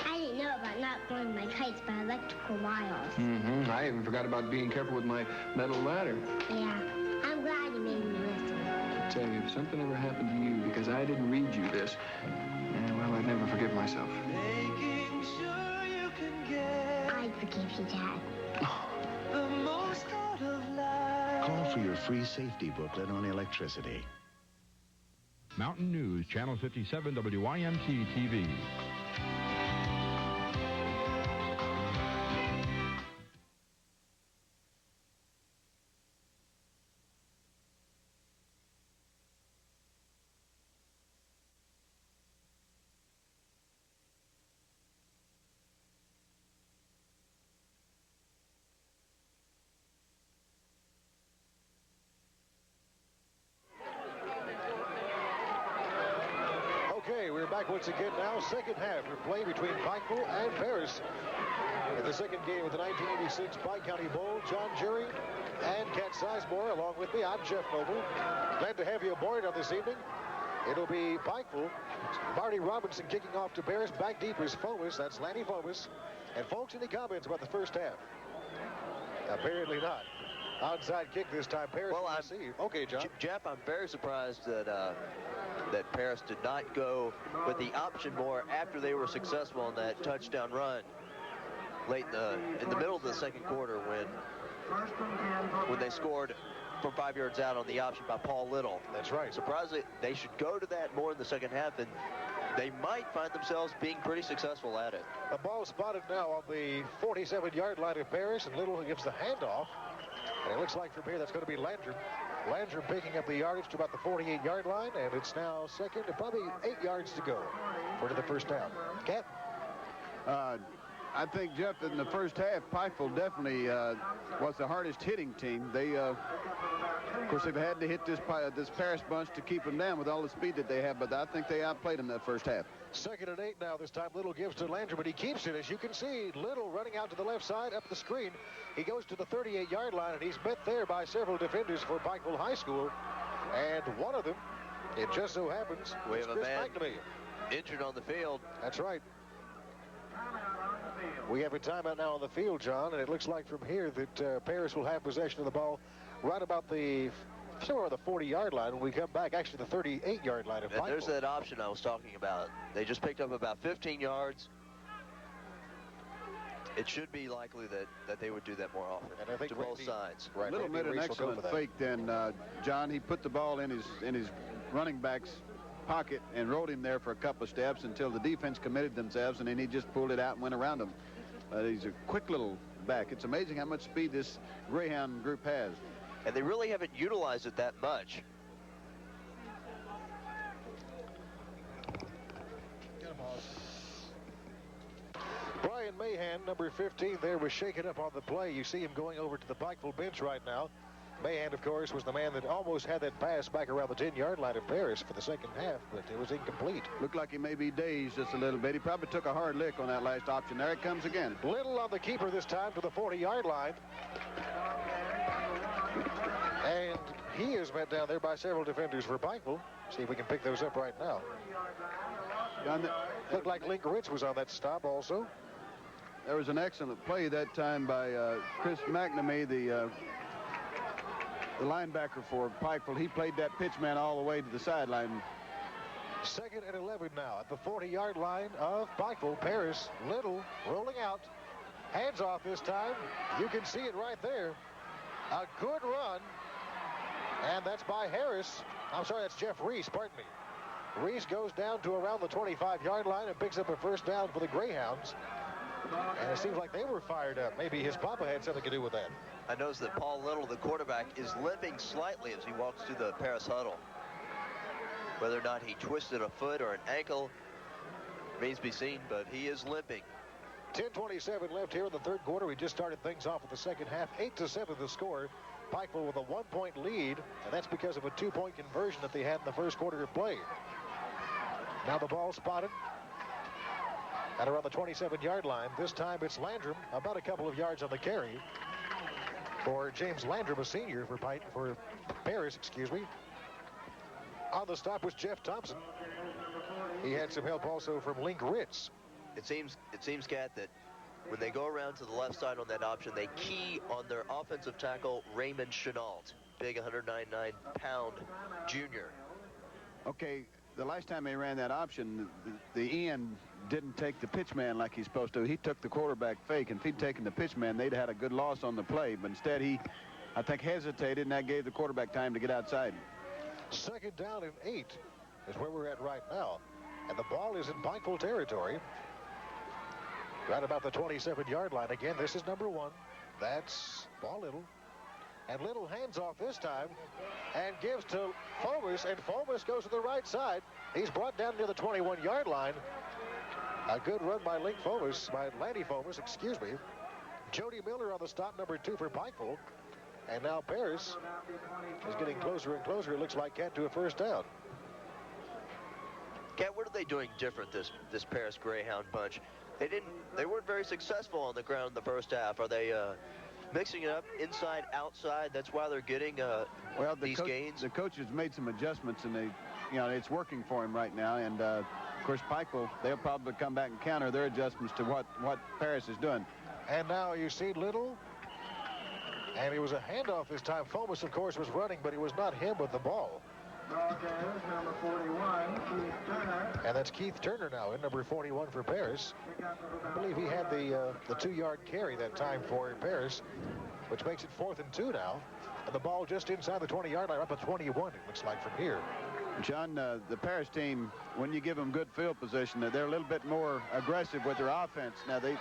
I didn't know about not blowing my kites by electrical wires. Mm-hmm. I even forgot about being careful with my metal ladder. Yeah, I'm glad you made me listen. I tell you, if something ever happened to you because I didn't read you this, well, I'd never forgive myself. Making sure you can get... I'd forgive you, Dad. The most out of life. Call for your free safety booklet on electricity. Mountain News, Channel 57 WYMC TV. Okay, we're back once again now. Second half of play between Pikeville and Paris. In the second game of the 1986 Pike County Bowl, John Jury and Cat Sizemore along with me. I'm Jeff Noble. Glad to have you aboard on this evening. It'll be Pikeville. Marty Robinson kicking off to Paris. Back deep is Fomus. That's Lanny Fomus. And folks, any comments about the first half? Apparently not. Onside kick this time. Paris will receive. Okay, John. Jeff, I'm very surprised that that Paris did not go with the option more after they were successful on that touchdown run late in the middle of the second quarter when they scored from 5 yards out on the option by Paul Little. That's right. Surprisingly, they should go to that more in the second half, and they might find themselves being pretty successful at it. The ball spotted now on the 47-yard line of Paris, and Little gives the handoff. And it looks like from here that's going to be Landrum. Landrum picking up the yardage to about the 48-yard line, and it's now second and probably 8 yards to go for the first down. Cat? I think, Jeff, in the first half, Pikeville definitely was the hardest hitting team. They, of course, they've had to hit this Paris bunch to keep them down with all the speed that they have, but I think they outplayed them that first half. Second and 8 now. This time Little gives to Landrum, but he keeps it. As you can see, Little running out to the left side up the screen. He goes to the 38-yard line, and he's met there by several defenders for Pikeville High School. And one of them, it just so happens, we is have Chris a man McNamee. injured on the field. That's right. We have a timeout now on the field, John, and it looks like from here that Paris will have possession of the ball right about somewhere on the 40-yard line when we come back, actually the 38-yard line of Pikeville. And there's that option I was talking about. They just picked up about 15 yards. It should be likely that they would do that more often, and I think to both sides. Right, Little made an excellent fake then, John. He put the ball in his running back's pocket and rode him there for a couple of steps until the defense committed themselves, and then he just pulled it out and went around them. He's a quick little back. It's amazing how much speed this Greyhound group has. And they really haven't utilized it that much. Brian Mahan, number 15 there, was shaken up on the play. You see him going over to the Pikeville bench right now. Mahan, of course, was the man that almost had that pass back around the 10-yard line of Paris for the second half, but it was incomplete. Looked like he may be dazed just a little bit. He probably took a hard lick on that last option. There it comes again. Little on the keeper this time to the 40-yard line. And he is met down there by several defenders for Pikeville. See if we can pick those up right now. Looked like Link Ritz was on that stop also. There was an excellent play that time by Chris McNamee, the linebacker for Pikeville. He played that pitch man all the way to the sideline. 2nd and 11 now at the 40-yard line of Pikeville. Paris, Little rolling out. Hands off this time. You can see it right there. A good run. And that's by Harris. I'm sorry, that's Jeff Reese, pardon me. Reese goes down to around the 25-yard line and picks up a first down for the Greyhounds. And it seems like they were fired up. Maybe his papa had something to do with that. I noticed that Paul Little, the quarterback, is limping slightly as he walks through the Paris huddle. Whether or not he twisted a foot or an ankle remains to be seen, but he is limping. 10:27 left here in the third quarter. We just started things off with the second half. 8-7 the score. Pikeville with a 1-point lead, and that's because of a 2-point conversion that they had in the first quarter of play. Now the ball spotted at around the 27-yard line. This time it's Landrum, about a couple of yards on the carry for James Landrum, a senior for Paris, excuse me. On the stop was Jeff Thompson. He had some help also from Link Ritz. It seems, Kat, that when they go around to the left side on that option, they key on their offensive tackle, Raymond Chenault, big 199-pound junior. Okay, the last time they ran that option, the end didn't take the pitch man like he's supposed to. He took the quarterback fake, and if he'd taken the pitch man, they'd had a good loss on the play. But instead, he, I think, hesitated, and that gave the quarterback time to get outside. 2nd down and 8 is where we're at right now. And the ball is in Pikeville territory. Right about the 27-yard line. Again, this is number 1. That's Paul Little. And Little hands off this time and gives to Fomus, and Fomus goes to the right side. He's brought down near the 21-yard line. A good run by Landy Fomus, excuse me. Jody Miller on the stop, number 2 for Pikeville. And now Paris is getting closer and closer, it looks like, Cat, to a first down. Cat, what are they doing different, this Paris Greyhound bunch? They weren't very successful on the ground in the first half. Are they mixing it up inside, outside? That's why they're getting these gains. The coaches made some adjustments, and it's working for him right now. And of course, Pikeville, they'll probably come back and counter their adjustments to what Paris is doing. And now you see Little, and it was a handoff this time. Fomus, of course, was running, but it was not him with the ball. Number 41, Keith Turner. And that's Keith Turner now in number 41 for Paris. I believe he had the 2-yard carry that time for Paris, which makes it 4th and 2 now. And the ball just inside the 20-yard line, up at 21, it looks like, from here. John, the Paris team, when you give them good field position, they're a little bit more aggressive with their offense. Now, the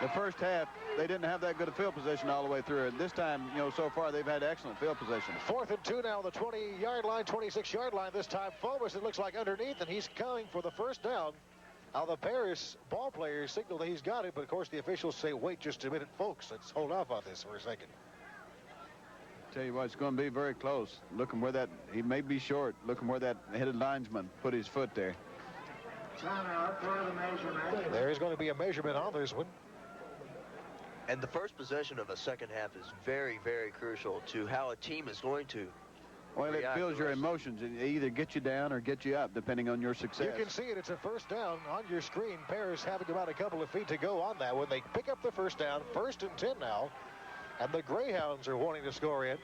first half, they didn't have that good a field position all the way through. And this time, so far, they've had excellent field position. 4th and 2 now, the 20-yard line, 26-yard line. This time, Fomus, it looks like underneath, and he's coming for the first down. Now, the Paris ball players signal that he's got it, but, of course, the officials say, wait just a minute, folks. Let's hold off on this for a second. Tell you what, it's going to be very close. Looking where he may be short. Looking where that headed linesman put his foot there. There is going to be a measurement on this one. And the first possession of a second half is very, very crucial to how a team is going to Well, it feels your emotions. It either gets you down or get you up, depending on your success. You can see it. It's a first down on your screen. Paris having about a couple of feet to go on that. When they pick up the first down, 1st and 10 now, and the Greyhounds are wanting to score in.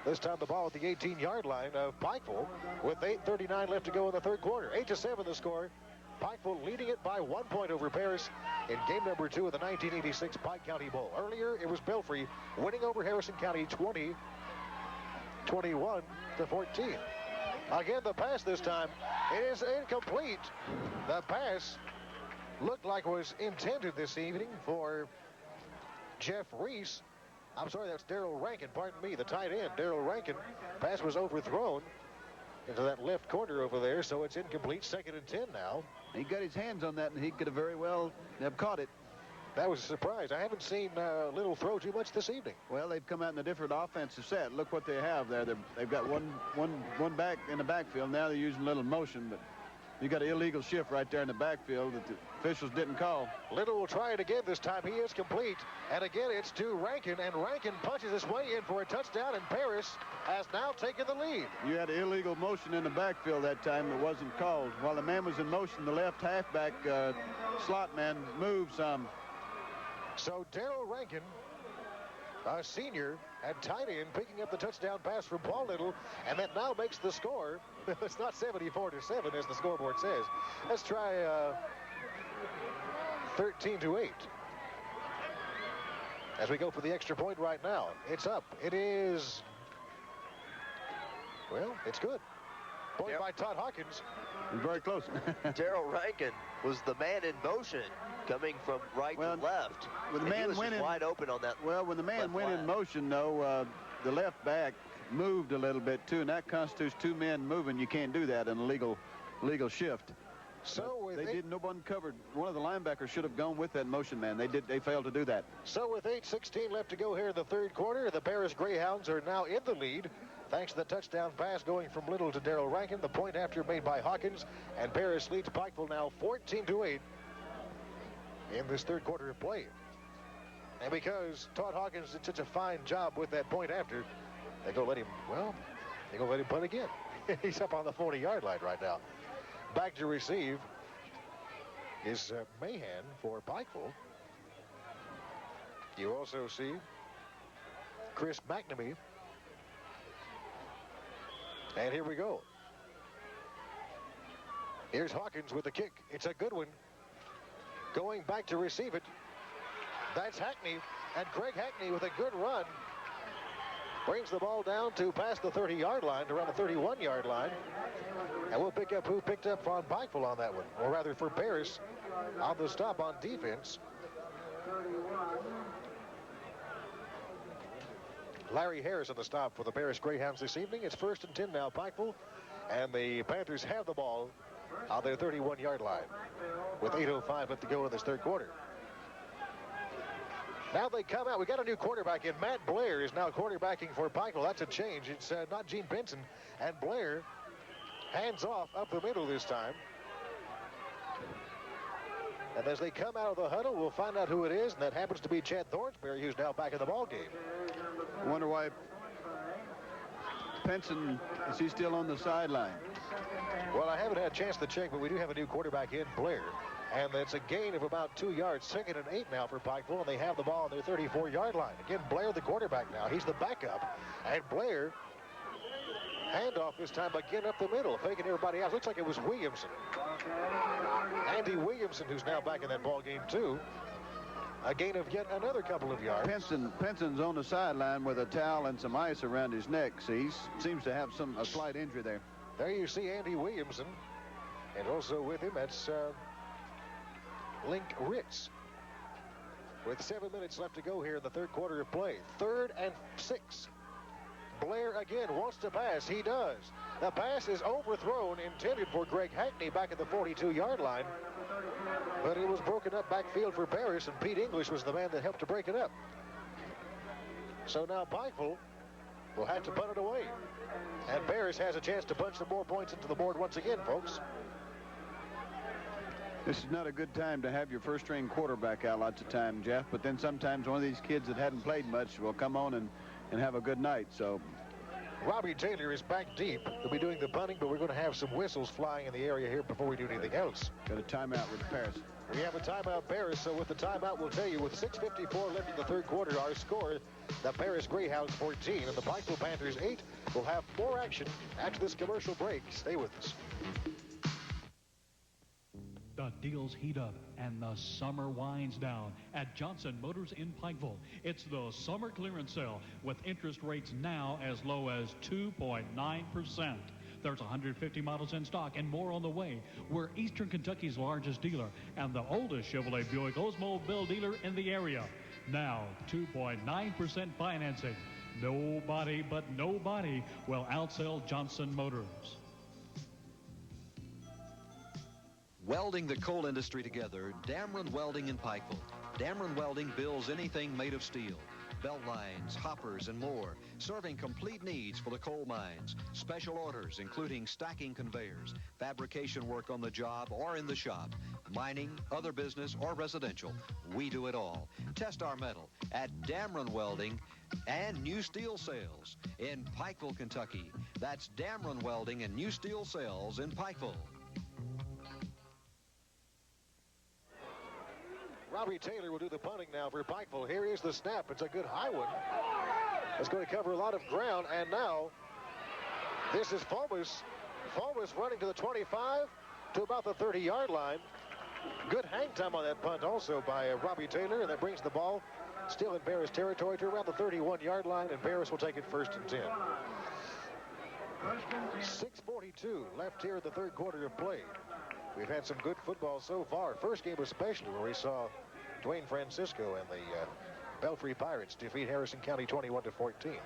This time the ball at the 18-yard line of Pikeville with 8:39 left to go in the third quarter. 8-7 the score. Pikeville leading it by 1 point over Paris in game number 2 of the 1986 Pike County Bowl. Earlier, it was Belfry winning over Harrison County 21-14. Again, the pass this time, it is incomplete. The pass looked like it was intended this evening for Jeff Reese. I'm sorry, that's Daryl Rankin, pardon me, the tight end, Daryl Rankin. Pass was overthrown into that left corner over there, so it's incomplete. 2nd and 10 now. He got his hands on that, and he could have very well have caught it. That was a surprise. I haven't seen Little throw too much this evening. Well, they've come out in a different offensive set. Look what they have there. They've got one back in the backfield. Now they're using Little motion, but you got an illegal shift right there in the backfield that the officials didn't call. Little will try it again this time. He is complete. And again, it's to Rankin, and Rankin punches his way in for a touchdown, and Paris has now taken the lead. You had illegal motion in the backfield that time that wasn't called. While the man was in motion, the left halfback slot man moved some. So Daryl Rankin, a senior at tight end, picking up the touchdown pass from Paul Little, and that now makes the score. It's not 74-7 as the scoreboard says. Let's try 13-8. As we go for the extra point right now. It's up. It is, well, it's good. Point by Todd Hawkins. Very close. Daryl Rankin was the man in motion coming from right to left. When the man went in, wide open on that. Well, when the man went in motion, though, the left back moved a little bit too, and that constitutes 2 men moving. You can't do that in a legal shift. So no one covered. One of the linebackers should have gone with that motion man. They failed to do that. So with 8:16 left to go here in the third quarter, the Paris Greyhounds are now in the lead. Thanks to the touchdown pass going from Little to Daryl Rankin, the point after made by Hawkins, and Paris leads Pikeville now 14-8 in this third quarter of play. And because Todd Hawkins did such a fine job with that point after, they're going to let him punt again. He's up on the 40-yard line right now. Back to receive is Mahan for Pikeville. You also see Chris McNamee. And here we go. Here's Hawkins with the kick. It's a good one. Going back to receive it. That's Hackney. And Craig Hackney with a good run. Brings the ball down to past the 30-yard line, to around the 31-yard line. And we'll pick up who picked up on Pikeville on that one. Or rather for Paris on the stop on defense. Larry Harris on the stop for the Paris Greyhounds this evening. It's 1st and 10 now, Pikeville. And the Panthers have the ball on their 31-yard line with 8:05 left to go in this third quarter. Now they come out. We got a new quarterback in. Matt Blair is now quarterbacking for Pikeville. That's a change. It's not Gene Benson. And Blair hands off up the middle this time. And as they come out of the huddle, we'll find out who it is. And that happens to be Chad Thornsberry, who's now back in the ball game. I wonder why Benson, is he still on the sideline? Well, I haven't had a chance to check, but we do have a new quarterback in, Blair. And it's a gain of about 2 yards. 2nd and 8 now for Pikeville, and they have the ball on their 34-yard line. Again, Blair, the quarterback now. He's the backup. And Blair, handoff this time again up the middle, faking everybody out. Looks like it was Williamson. Andy Williamson, who's now back in that ball game, too. A gain of yet another couple of yards. Penson's on the sideline with a towel and some ice around his neck. See, he seems to have a slight injury there. There you see Andy Williamson. And also with him, that's Link Ritz. With 7 minutes left to go here in the third quarter of play. 3rd and 6. Blair again wants to pass. He does. The pass is overthrown, intended for Greg Hackney back at the 42-yard line. But it was broken up backfield for Paris, and Pete English was the man that helped to break it up. So now Pikeville will have to punt it away. And Paris has a chance to punch some more points into the board once again, folks. This is not a good time to have your first-string quarterback out lots of time, Jeff, but then sometimes one of these kids that hadn't played much will come on and have a good night. So Robbie Taylor is back deep. He'll be doing the punting, but we're going to have some whistles flying in the area here before we do anything else. Got a timeout with Paris. We have a timeout, Paris, so with the timeout, we'll tell you with 6:54 left in the third quarter, our score, the Paris Greyhounds 14 and the Pikeville Panthers 8. We'll have more action after this commercial break. Stay with us. The deals heat up and the summer winds down at Johnson Motors in Pikeville. It's the summer clearance sale with interest rates now as low as 2.9%. There's 150 models in stock and more on the way. We're Eastern Kentucky's largest dealer and the oldest Chevrolet Buick Oldsmobile dealer in the area. Now, 2.9% financing. Nobody but nobody will outsell Johnson Motors. Welding the coal industry together, Dameron Welding in Pikeville. Dameron Welding builds anything made of steel. Belt lines, hoppers, and more, serving complete needs for the coal mines. Special orders, including stacking conveyors, fabrication work on the job or in the shop, mining, other business, or residential. We do it all. Test our metal at Dameron Welding and New Steel Sales in Pikeville, Kentucky. That's Dameron Welding and New Steel Sales in Pikeville. Robbie Taylor will do the punting now for Pikeville. Here is the snap. It's a good high one. It's going to cover a lot of ground. And now, this is Fomus. Fomus running to the 25 to about the 30-yard line. Good hang time on that punt also by Robbie Taylor. And that brings the ball still in Paris territory to around the 31-yard line. And Paris will take it 1st and 10. 6:42 left here in the third quarter of play. We've had some good football so far. First game especially where we saw Dwayne Francisco and the Belfry Pirates defeat Harrison County 21-14.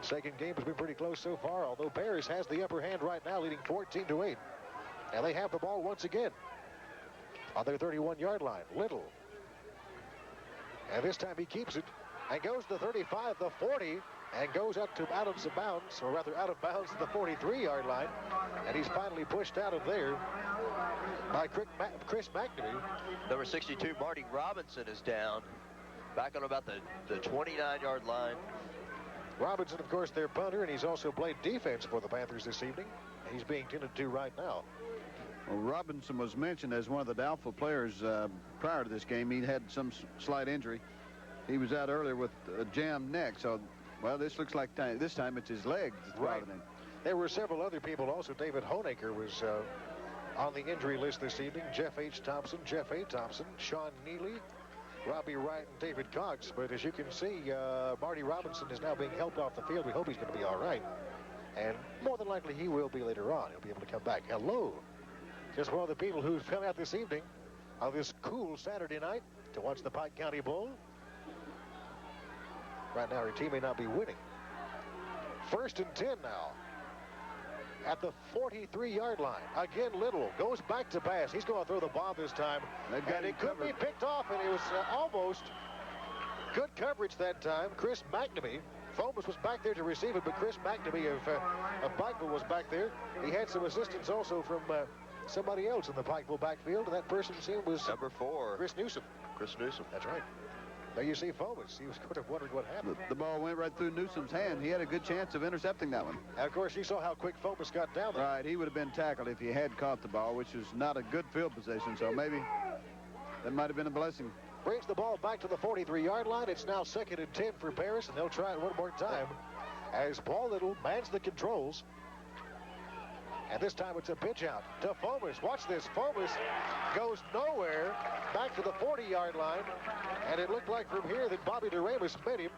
Second game has been pretty close so far, although Paris has the upper hand right now, leading 14-8. And they have the ball once again on their 31-yard line. Little. And this time he keeps it and goes to the 35, the 40, and goes up to out of bounds, or rather out of bounds to the 43-yard line. And he's finally pushed out of there by Chris McNamee. Number 62, Marty Robinson, is down. Back on about the 29-yard line. Robinson, of course, their punter, and he's also played defense for the Panthers this evening. He's being tended to right now. Well, Robinson was mentioned as one of the doubtful players prior to this game. He had some slight injury. He was out earlier with a jammed neck, so, well, this looks like this time it's his leg. Right. There were several other people also. David Honecker was on the injury list this evening. Jeff A. Thompson, Sean Neely, Robbie Wright, and David Cox. But as you can see, Marty Robinson is now being helped off the field. We hope he's going to be all right. And more than likely he will be later on. He'll be able to come back. Hello. Just one of the people who've come out this evening on this cool Saturday night to watch the Pike County Bowl. Right now, her team may not be winning. 1st and 10 now. At the 43-yard line. Again, Little goes back to pass. He's going to throw the bomb this time. And it could be picked off, and it was almost good coverage that time. Chris McNamee. Fomus was back there to receive it, but Chris McNamee of Pikeville was back there. He had some assistance also from somebody else in the Pikeville backfield, and that person was number 4. Chris Newsom. Chris Newsom. That's right. There you see Fomus. He was kind of wondering what happened. The ball went right through Newsom's hand. He had a good chance of intercepting that one. And of course, you saw how quick Fomus got down there. Right, he would have been tackled if he had caught the ball, which is not a good field position, so maybe that might have been a blessing. Brings the ball back to the 43-yard line. It's now 2nd and 10 for Paris, and they'll try it one more time as Paul Little mans the controls. And this time it's a pitch out to Fomus. Watch this. Fomus goes nowhere back to the 40-yard line. And it looked like from here that Bobby DeRamus met him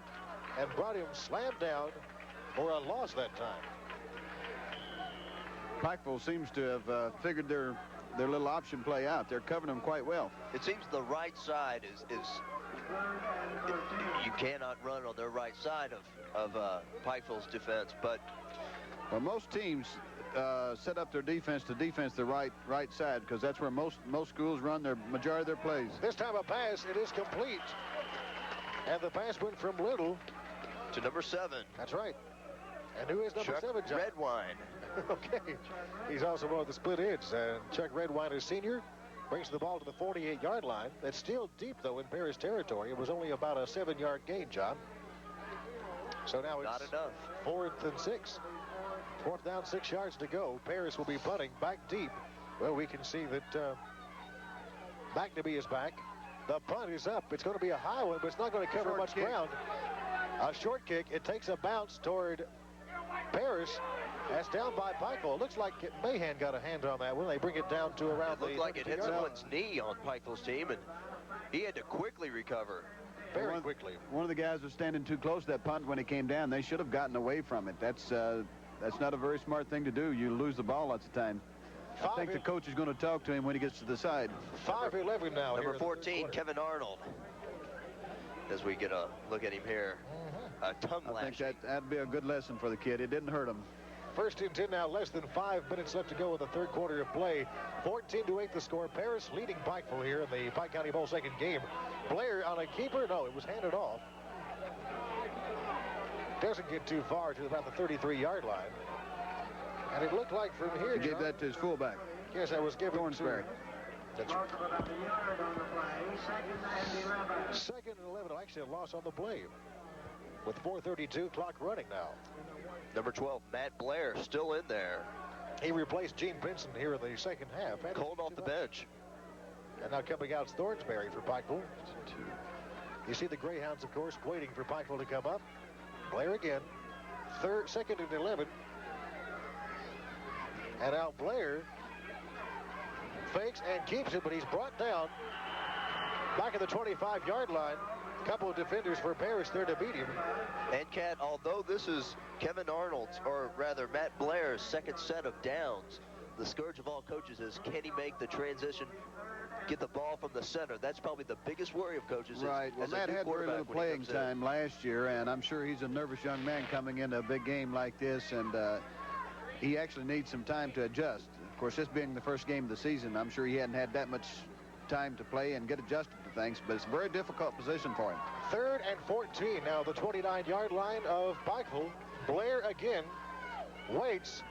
and brought him slammed down for a loss that time. Pikeville seems to have figured their little option play out. They're covering them quite well. It seems the right side is you cannot run on their right side of Pikeville's defense, but well, most teams set up their defense to defense the right side, because that's where most schools run their majority of their plays. This time a pass, it is complete. And the pass went from Little to number 7. That's right. And who is number Chuck 7, John? Redwine. Okay. He's also one of the split ends. And Chuck Redwine is senior. Brings the ball to the 48-yard line. That's still deep, though, in Paris territory. It was only about a 7-yard gain, John. So now it's not enough. 4th and 6. 4th down, 6 yards to go. Paris will be punting back deep. Well, we can see that McNamee is back. The punt is up. It's going to be a high one, but it's not going to cover much ground. A short kick. It takes a bounce toward Paris. That's down by Pikeville. Looks like Mahan got a hand on that one. They bring it down to around the... It looked like it hit someone's knee on Pikeville's team, and he had to quickly recover. Very quickly. One of the guys was standing too close to that punt when he came down. They should have gotten away from it. That's not a very smart thing to do. You lose the ball lots of time. I think the coach is going to talk to him when he gets to the side. 5-11 now. Number 14, Kevin Arnold. As we get a look at him here. A tongue lash. I think that'd be a good lesson for the kid. It didn't hurt him. 1st and 10 now, less than 5 minutes left to go in the 3rd quarter of play. 14-8 the score. Paris leading Pikeville here in the Pike County Bowl 2nd game. Blair on a keeper. No, it was handed off. Doesn't get too far to about the 33-yard line. And it looked like from here, he gave that to his fullback. Yes, that was given Thornsberry. That's right. 2nd and 11. Actually, a loss on the play. With 4:32 clock running now. Number 12, Matt Blair, still in there. He replaced Gene Pinson here in the 2nd half. Cold off the bench. And now coming out is Thornsberry for Pikeville. You see the Greyhounds, of course, waiting for Pikeville to come up. Blair again. 2nd and 11. And now Blair fakes and keeps it, but he's brought down back at the 25-yard line. Couple of defenders for Paris there to beat him. And Cat, although this is Kevin Arnold's, or rather Matt Blair's 2nd set of downs, the scourge of all coaches is, can he make the transition, get the ball from the center? That's probably the biggest worry of coaches. Right. Well, Matt had very little playing time last year, and I'm sure he's a nervous young man coming into a big game like this, and he actually needs some time to adjust. Of course, this being the first game of the season, I'm sure he hadn't had that much time to play and get adjusted to things, but it's a very difficult position for him. 3rd and 14 now, the 29-yard line of Pikeville. Blair again waits.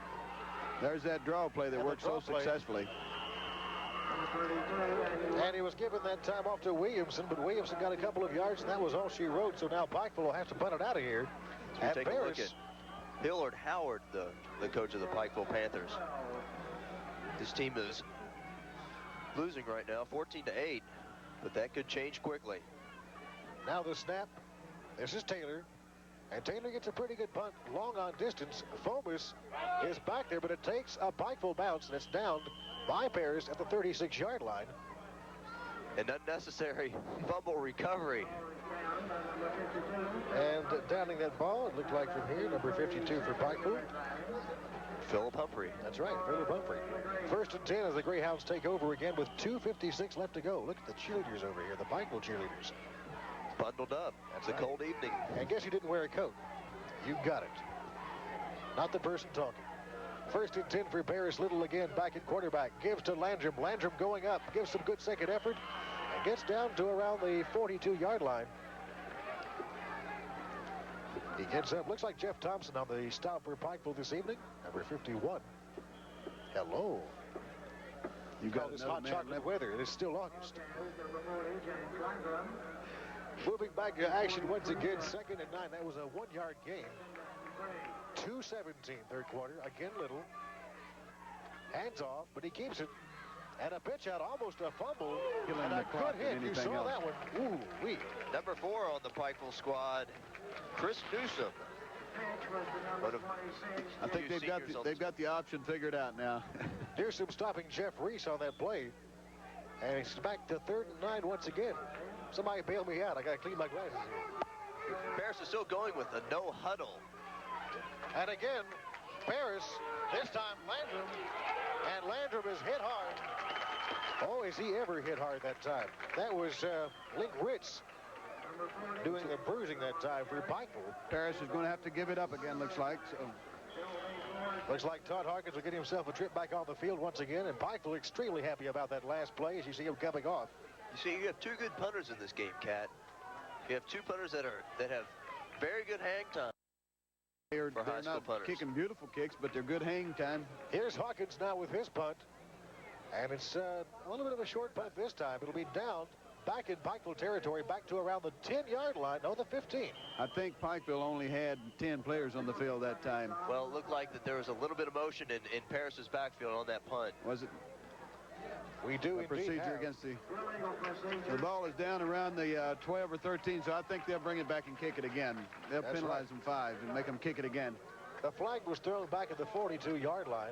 There's that draw play that worked so successfully. And he was given that time off to Williamson, but Williamson got a couple of yards, and that was all she wrote. So now Pikeville will have to punt it out of here. So take a look at Hillard Howard, the coach of the Pikeville Panthers. This team is losing right now, 14-8, but that could change quickly. Now the snap. This is Taylor. And Taylor gets a pretty good punt, long on distance. Fomus is back there, but it takes a Pikeville bounce, and it's downed by Paris at the 36-yard line. An unnecessary fumble recovery. And downing that ball, it looked like from here, number 52 for Pikeville. Philip Humphrey. That's right, Philip Humphrey. 1st and 10 as the Greyhounds take over again with 2:56 left to go. Look at the cheerleaders over here, the Pikeville cheerleaders. Bundled up. It's a cold evening. And guess you didn't wear a coat. You got it. Not the person talking. 1st and 10 for Paris. Little again back at quarterback. Gives to Landrum. Landrum going up. Gives some good second effort. And gets down to around the 42-yard line. He gets up. Looks like Jeff Thompson on the stop for Pikeville this evening. Number 51. Hello. You got this hot chocolate weather. It is still August. Moving back to action once again. 2nd and 9. That was a 1-yard gain. 2:17 3rd quarter. Again Little. Hands off, but he keeps it. And a pitch out, almost a fumble. And a good hit. You saw that one. Ooh-wee. Number 4 on the Pikeville squad, Chris Newsom. I think they've got the option figured out now. Here's some stopping Jeff Reese on that play. And it's back to 3rd and 9 once again. Somebody bail me out. I got to clean my glasses here. Paris is still going with a no huddle. And again, Paris, this time Landrum. And Landrum is hit hard. Oh, is he ever hit hard that time? That was Link Ritz doing the bruising that time for Pikeville. Paris is going to have to give it up again, looks like. So. Looks like Todd Harkins will get himself a trip back on the field once again, and Pikeville extremely happy about that last play as you see him coming off. You see, you have 2 good punters in this game, Cat. You have 2 punters that have very good hang time. They're not kicking beautiful kicks, but they're good hang time. Here's Hawkins now with his punt. And it's a little bit of a short punt this time. It'll be down back in Pikeville territory, back to around the 10-yard line. No, the 15. I think Pikeville only had 10 players on the field that time. Well, it looked like that there was a little bit of motion in Paris's backfield on that punt. Was it? We do indeed procedure have. against the ball is down around the 12 or 13, so I think they'll bring it back and kick it again. They'll penalize them 5 and make them kick it again. The flag was thrown back at the 42-yard line,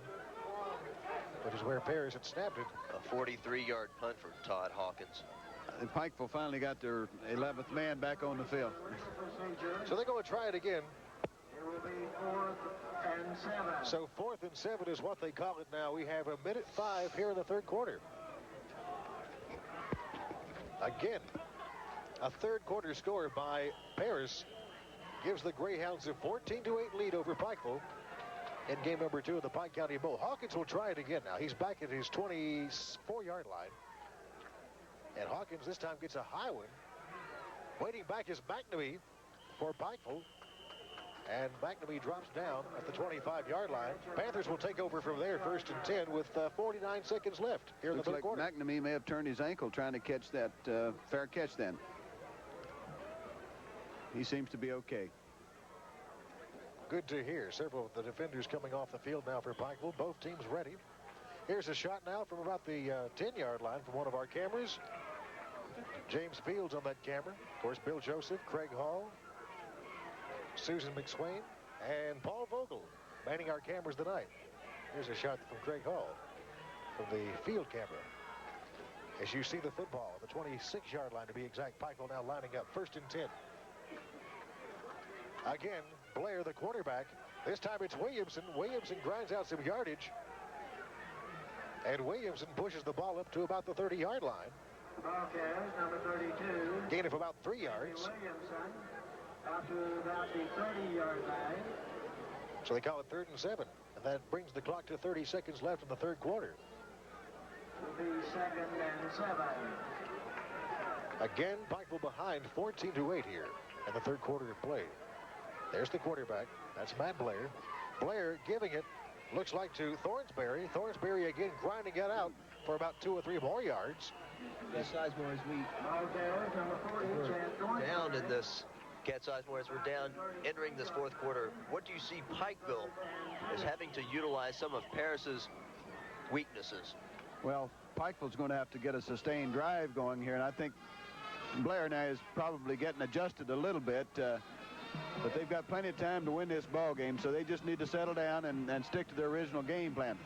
which is where Paris had snapped it. A 43-yard punt for Todd Hawkins. And Pikeville finally got their 11th man back on the field. So they're going to try it again. It will be 4th and 7. So 4th and 7 is what they call it now. We have 1:05 here in the third quarter. Again, a third quarter score by Paris gives the Greyhounds a 14-8 lead over Pikeville in game number 2 of the Pike County Bowl. Hawkins will try it again now. He's back at his 24-yard line. And Hawkins this time gets a high one. Waiting back is McNamee for Pikeville. And McNamee drops down at the 25-yard line. Panthers will take over from there, 1st and 10, with 49 seconds left here in the third quarter. McNamee may have turned his ankle trying to catch that fair catch then. He seems to be okay. Good to hear. Several of the defenders coming off the field now for Pikeville. Both teams ready. Here's a shot now from about the 10-yard line from one of our cameras. James Fields on that camera. Of course, Bill Joseph, Craig Hall, Susan McSwain, and Paul Vogel manning our cameras tonight. Here's a shot from Craig Hall from the field camera. As you see the football, the 26-yard line to be exact. Pikeville now lining up, 1st and 10. Again, Blair, the quarterback. This time it's Williamson. Williamson grinds out some yardage. And Williamson pushes the ball up to about the 30-yard line. The ball carries number 32. Gain of about 3 yards. Williamson out to about the 30-yard line. So they call it 3rd and 7. And that brings the clock to 30 seconds left in the third quarter. Will be 2nd and 7. Again, Pikeville behind 14-8 here in the third quarter of play. There's the quarterback. That's Matt Blair. Blair giving it, looks like, to Thornsberry. Thornsberry again grinding it out for about 2 or 3 more yards. Cat Sizemore, as we down in this, Cat Sizemore, as we're down entering this fourth quarter, what do you see Pikeville as having to utilize some of Paris's weaknesses? Well, Pikeville's going to have to get a sustained drive going here, and I think Blair now is probably getting adjusted a little bit. But they've got plenty of time to win this ball game, so they just need to settle down and stick to their original game plan.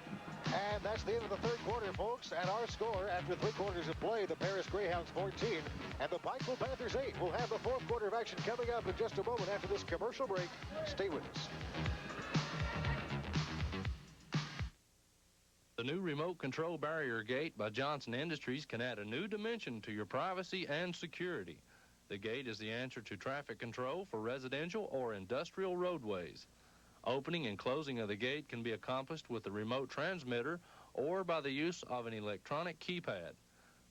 And that's the end of the third quarter, folks. And our score after 3 quarters of play, the Paris Greyhounds 14 and the Pikeville Panthers 8. We'll have the fourth quarter of action coming up in just a moment after this commercial break. Stay with us. The new remote control barrier gate by Johnson Industries can add a new dimension to your privacy and security. The gate is the answer to traffic control for residential or industrial roadways. Opening and closing of the gate can be accomplished with the remote transmitter or by the use of an electronic keypad.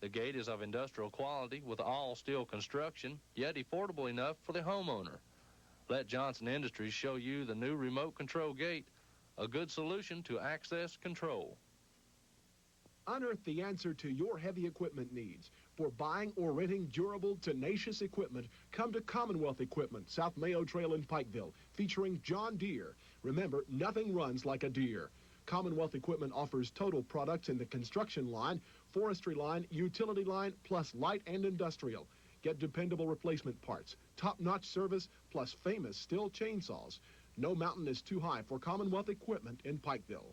The gate is of industrial quality with all steel construction, yet affordable enough for the homeowner. Let Johnson Industries show you the new remote control gate, a good solution to access control. Unearth the answer to your heavy equipment needs. For buying or renting durable, tenacious equipment, come to Commonwealth Equipment, South Mayo Trail in Pikeville, featuring John Deere. Remember, nothing runs like a Deere. Commonwealth Equipment offers total products in the construction line, forestry line, utility line, plus light and industrial. Get dependable replacement parts, top-notch service, plus famous Stihl chainsaws. No mountain is too high for Commonwealth Equipment in Pikeville.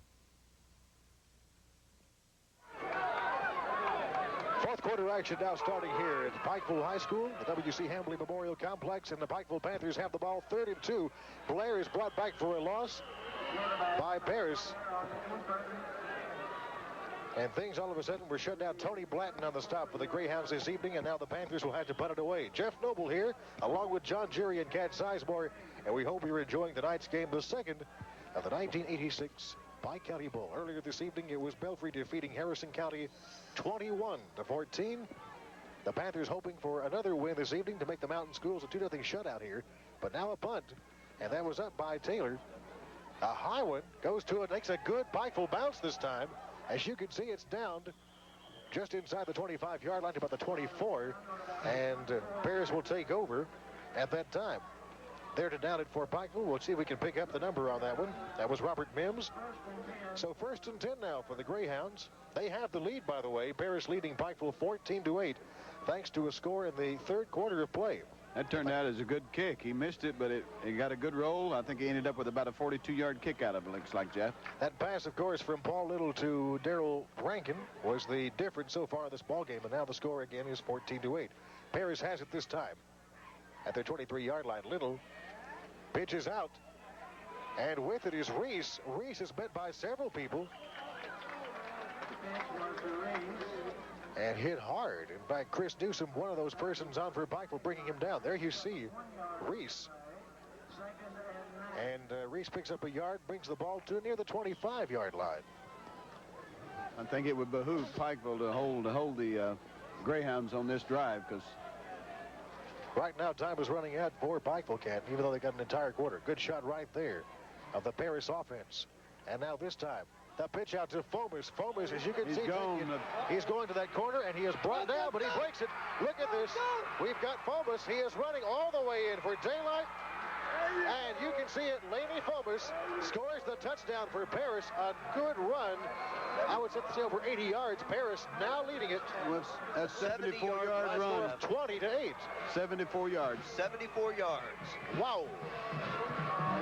Fourth quarter action now starting here at Pikeville High School, the W.C. Hambly Memorial Complex, and the Pikeville Panthers have the ball 3rd and 2. Blair is brought back for a loss by Paris. And things all of a sudden were shut down. Tony Blanton on the stop for the Greyhounds this evening, and now the Panthers will have to punt it away. Jeff Noble here, along with John Jury and Cat Sizemore, and we hope you're enjoying tonight's game, the second of the 1986 Pike County Bowl. Earlier this evening, it was Belfry defeating Harrison County 21-14. The Panthers hoping for another win this evening to make the Mountain Schools a 2-0 shutout here. But now a punt, and that was up by Taylor. A high one goes to it, makes a good Pikeville bounce this time. As you can see, it's downed just inside the 25-yard line, about the 24, and Paris will take over at that time. There to down it for Pikeville. We'll see if we can pick up the number on that one. That was Robert Mims. So 1st and 10 now for the Greyhounds. They have the lead, by the way. Paris leading Pikeville 14-8, thanks to a score in the 3rd quarter of play. That turned out as a good kick. He missed it, but it got a good roll. I think he ended up with about a 42-yard kick out of it, looks like, Jeff. That pass, of course, from Paul Little to Darrell Rankin was the difference so far in this ball game, and now the score again is 14-8. Paris has it this time at their 23-yard line. Little pitches out, and with it is Reese. Reese is met by several people and hit hard. In fact, Chris Newsom, one of those persons on for Pikeville, bringing him down. There you see Reese. And Reese picks up a yard, brings the ball to near the 25-yard line. I think it would behoove Pikeville to hold the Greyhounds on this drive, because right now time is running out for Pikeville, Canton, even though they got an entire quarter. Good shot right there of the Paris offense. And now this time, the pitch out to Fomus. Fomus, as you can see, he's going to that corner, and he is brought down, but he breaks it. Look at this. We've got Fomus. He is running all the way in for daylight. And you can see it. Laney Fomus scores the touchdown for Paris. A good run. I would say over 80 yards. Paris now leading it. That's 74-yard run. 20-8. 74 yards. 74 yards. Wow.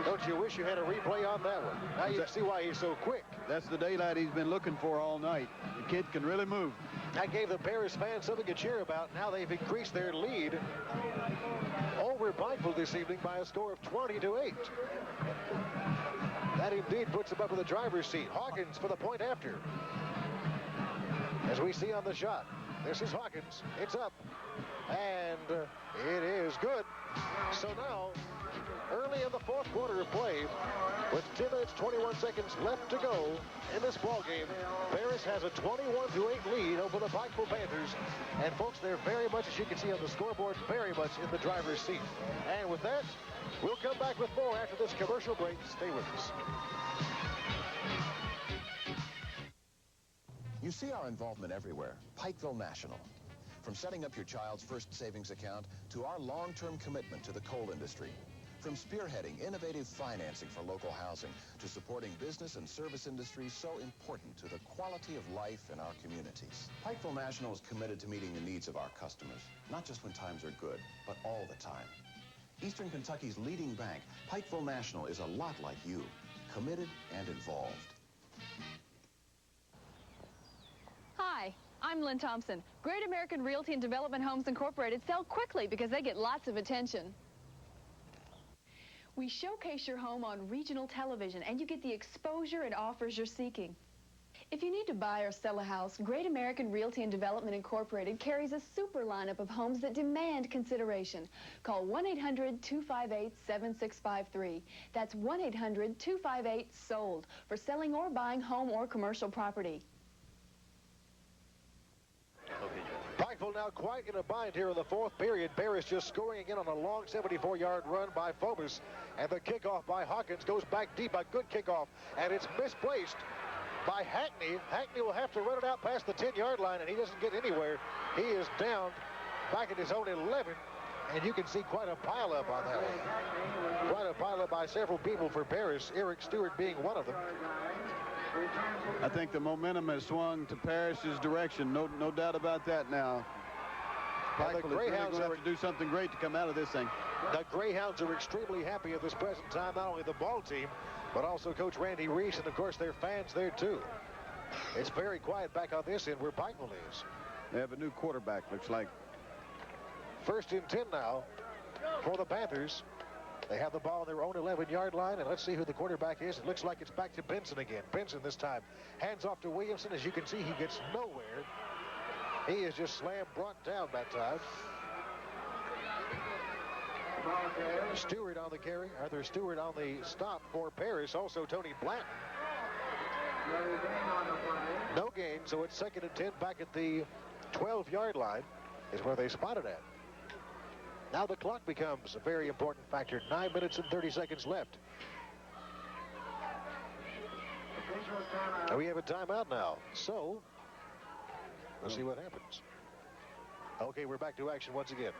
Don't you wish you had a replay on that one? Now you see why he's so quick. That's the daylight he's been looking for all night. The kid can really move. That gave the Paris fans something to cheer about. Now they've increased their lead over Pikeville this evening by a score of 20-8. That indeed puts them up in the driver's seat. Hawkins for the point after. As we see on the shot, this is Hawkins. It's up, and it is good. So now, early in the 4th quarter of play, with 10 minutes, 21 seconds left to go in this ball game, Paris has a 21-8 lead over the Pikeville Panthers. And folks, they're very much, as you can see on the scoreboard, very much in the driver's seat. And with that, we'll come back with more after this commercial break. Stay with us. You see our involvement everywhere. Pikeville National. From setting up your child's first savings account to our long-term commitment to the coal industry. From spearheading innovative financing for local housing to supporting business and service industries so important to the quality of life in our communities. Pikeville National is committed to meeting the needs of our customers, not just when times are good, but all the time. Eastern Kentucky's leading bank, Pikeville National, is a lot like you, committed and involved. Hi, I'm Lynn Thompson. Great American Realty and Development Homes Incorporated sell quickly because they get lots of attention. We showcase your home on regional television, and you get the exposure and offers you're seeking. If you need to buy or sell a house, Great American Realty and Development Incorporated carries a super lineup of homes that demand consideration. Call 1-800-258-7653. That's 1-800-258-SOLD for selling or buying home or commercial property. Pikeville now quite in a bind here in the 4th period. Paris just scoring again on a long 74-yard run by Fomus. And the kickoff by Hawkins goes back deep. A good kickoff. And it's misplaced by Hackney. Hackney will have to run it out past the 10-yard line, and he doesn't get anywhere. He is down back at his own 11. And you can see quite a pileup on that one. Quite a pileup by several people for Paris, Eric Stewart being one of them. I think the momentum has swung to Paris's direction. No doubt about that now. Pikeville is really going to have to do something great to come out of this thing. The Greyhounds are extremely happy at this present time, not only the ball team, but also Coach Randy Reese, and of course their fans there too. It's very quiet back on this end where Pikeville is. They have a new quarterback, looks like. 1st and 10 now for the Panthers. They have the ball on their own 11-yard line, and let's see who the quarterback is. It looks like it's back to Benson again. Benson this time. Hands off to Williamson. As you can see, he gets nowhere. He is just slammed, brought down that time. Stewart on the carry. Arthur Stewart on the stop for Paris. Also Tony Blanton. No gain, so it's 2nd and 10 back at the 12-yard line is where they spotted at. Now the clock becomes a very important factor. 9 minutes and 30 seconds left. And we have a timeout now. So We'll see what happens. Okay, we're back to action once again.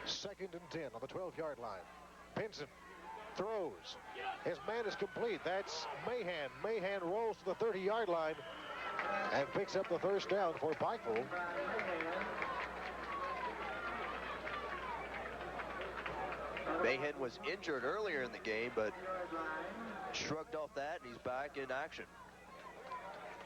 2nd and 10 on the 12-yard line. Pinson throws. His man is complete. That's Mahan. Mahan rolls to the 30-yard line and picks up the first down for Pikeville. Mahan was injured earlier in the game, but shrugged off that, and he's back in action.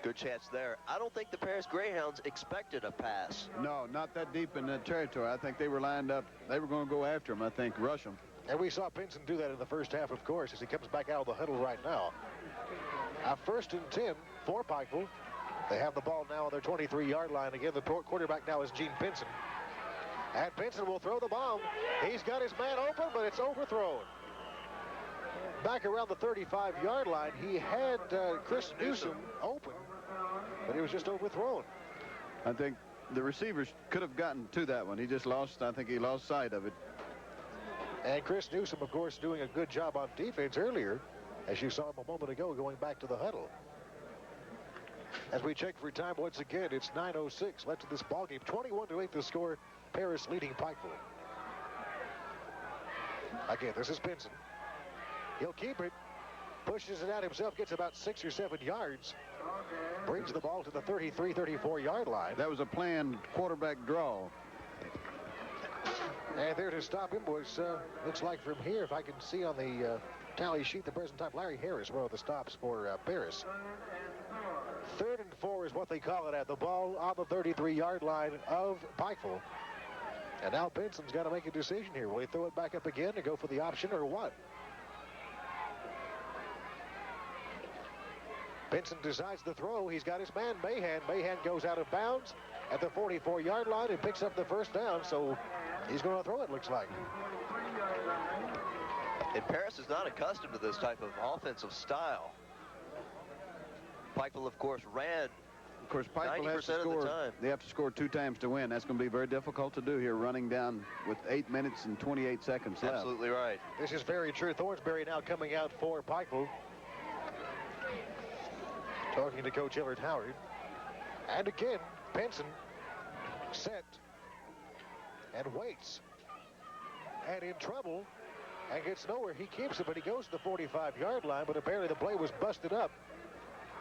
Good chance there. I don't think the Paris Greyhounds expected a pass. No, not that deep in the territory. I think they were lined up. They were going to go after him, I think, rush him. And we saw Pinson do that in the first half, of course, as he comes back out of the huddle right now. 1st and 10 for Pikeville. They have the ball now on their 23-yard line. Again, the quarterback now is Gene Pinson. And Pinson will throw the bomb. He's got his man open, but it's overthrown. Back around the 35-yard line, he had Chris Newsom open, but he was just overthrown. I think the receivers could have gotten to that one. He just lost, I think he lost sight of it. And Chris Newsom, of course, doing a good job on defense earlier, as you saw him a moment ago going back to the huddle. As we check for time once again, it's 9:06 left in this ballgame. 21-8 the score. Paris leading Pikeville. Again, this is Pinson. He'll keep it. Pushes it out himself. Gets about 6 or 7 yards. Brings the ball to the 33, 34-yard line. That was a planned quarterback draw. And there to stop him was, looks like from here, if I can see on the tally sheet, the present time, Larry Harris, one of the stops for Paris. 3rd and 4 is what they call it at. The ball on the 33-yard line of Pikeville. And now Pinson's got to make a decision here. Will he throw it back up again to go for the option or what? Pinson decides to throw. He's got his man, Mahan. Mahan goes out of bounds at the 44-yard line and picks up the first down. So he's going to throw it, looks like. And Paris is not accustomed to this type of offensive style. Pikeville, of course, ran. Of course, Pikeville has to 90% of score. the time. They have to score 2 times to win. That's going to be very difficult to do here, running down with 8 minutes and 28 seconds left. Absolutely right. This is very true. Thornsberry now coming out for Pikeville. Talking to Coach Hillard Howard. And again, Pinson set and waits. And in trouble and gets nowhere. He keeps it, but he goes to the 45-yard line, but apparently the play was busted up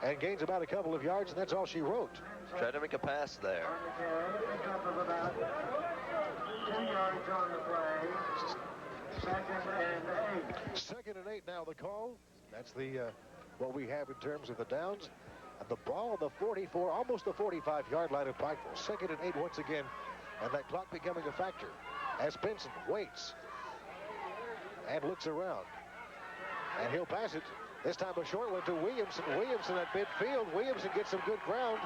and gains about a couple of yards, and that's all she wrote. Tried to make a pass there. 2 yards on the play. 2nd and 8 now the call. That's the what we have in terms of the downs. And the ball on the 44, almost the 45-yard line of Pikeville. 2nd and 8 once again, and that clock becoming a factor as Pinson waits and looks around. And he'll pass it. This time a short one to Williamson. Williamson at midfield. Williamson gets some good ground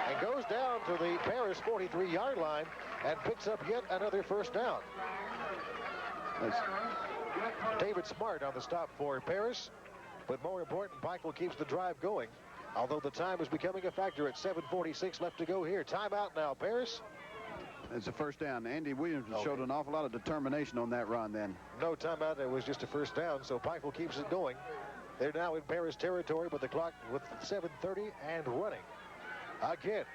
and goes down to the Paris 43-yard line and picks up yet another first down. That's David Smart on the stop for Paris. But more important, Pikeville keeps the drive going. Although the time is becoming a factor at 7:46 left to go here. Timeout now, Paris. It's a first down. Andy Williamson showed an awful lot of determination on that run then. No timeout. It was just a first down, so Pikeville keeps it going. They're now in Paris territory, but the clock with 7:30 and running. Again,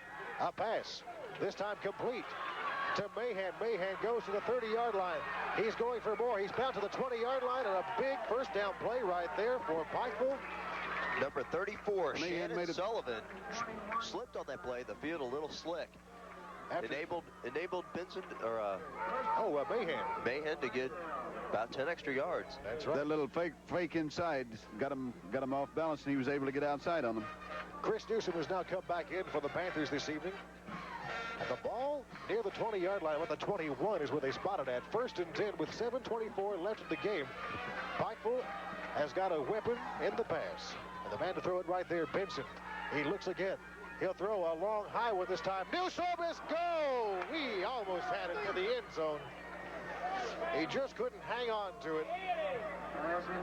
a pass. This time complete to Mahan. Mahan goes to the 30-yard line. He's going for more. He's bound to the 20-yard line, and a big first down play right there for Pikeville. Number 34, Shannon Sullivan, slipped on that play. The field a little slick. Enabled Pinson, or Mahan. Mahan to get about 10 extra yards. That's right. That little fake inside got him off balance, and he was able to get outside on them. Chris Newsom has now come back in for the Panthers this evening. And the ball near the 20-yard line, with the 21 is where they spotted at. 1st and 10 with 7:24 left in the game. Pikeville has got a weapon in the pass. And the man to throw it right there, Pinson. He looks again. He'll throw a long high one this time. Newsom is go! He almost had it to the end zone. He just couldn't hang on to it.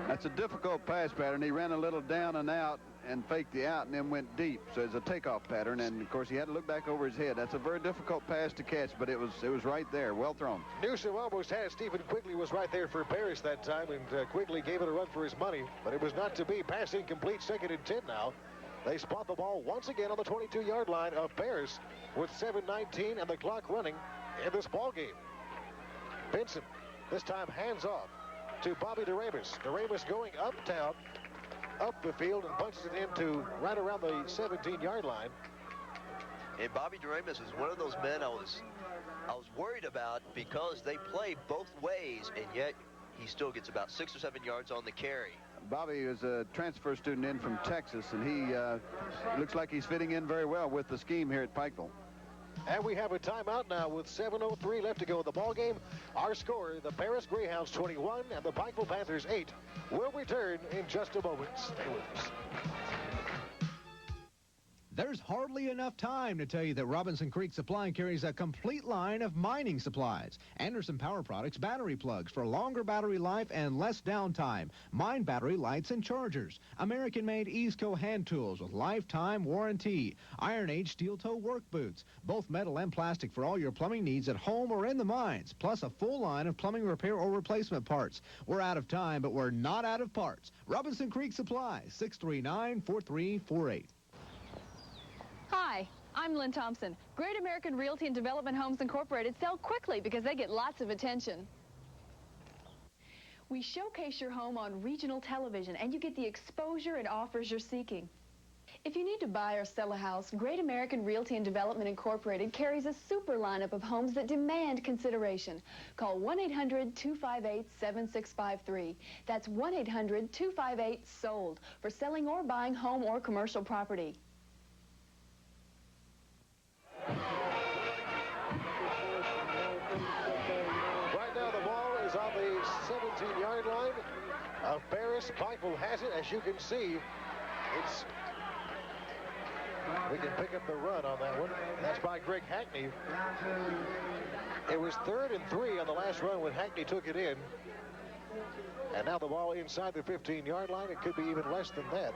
That's a difficult pass pattern. He ran a little down and out and faked the out and then went deep. So it's a takeoff pattern, and of course he had to look back over his head. That's a very difficult pass to catch, but it was right there. Well thrown. Newsom almost had it. Stephen Quigley was right there for Paris that time, and Quigley gave it a run for his money, but it was not to be. Pass incomplete. 2nd and 10 now. They spot the ball once again on the 22-yard line of Paris with 7:19 and the clock running in this ball game. Benson, this time hands off to Bobby DeRamus. DeRamus going uptown, up the field, and punches it into right around the 17-yard line. And Bobby DeRamus is one of those men I was worried about because they play both ways, and yet he still gets about 6 or 7 yards on the carry. Bobby is a transfer student in from Texas, and he looks like he's fitting in very well with the scheme here at Pikeville. And we have a timeout now with 7:03 left to go in the ball game. Our score, the Paris Greyhounds 21 and the Pikeville Panthers 8. We'll return in just a moment. Stay with us. There's hardly enough time to tell you that Robinson Creek Supply carries a complete line of mining supplies. Anderson Power Products battery plugs for longer battery life and less downtime. Mine battery lights and chargers. American-made Eastco hand tools with lifetime warranty. Iron Age steel toe work boots. Both metal and plastic for all your plumbing needs at home or in the mines. Plus a full line of plumbing repair or replacement parts. We're out of time, but we're not out of parts. Robinson Creek Supply, 639-4348. Hi, I'm Lynn Thompson. Great American Realty and Development Homes Incorporated sell quickly because they get lots of attention. We showcase your home on regional television, and you get the exposure and offers you're seeking. If you need to buy or sell a house, Great American Realty and Development Incorporated carries a super lineup of homes that demand consideration. Call 1-800-258-7653. That's 1-800-258-SOLD for selling or buying home or commercial property. Right now the ball is on the 17-yard line of Paris. Pikeville has it. As you can see, we can pick up the run on that one. That's by Greg Hackney. It was 3rd and 3 on the last run when Hackney took it in. And now the ball inside the 15-yard line. It could be even less than that.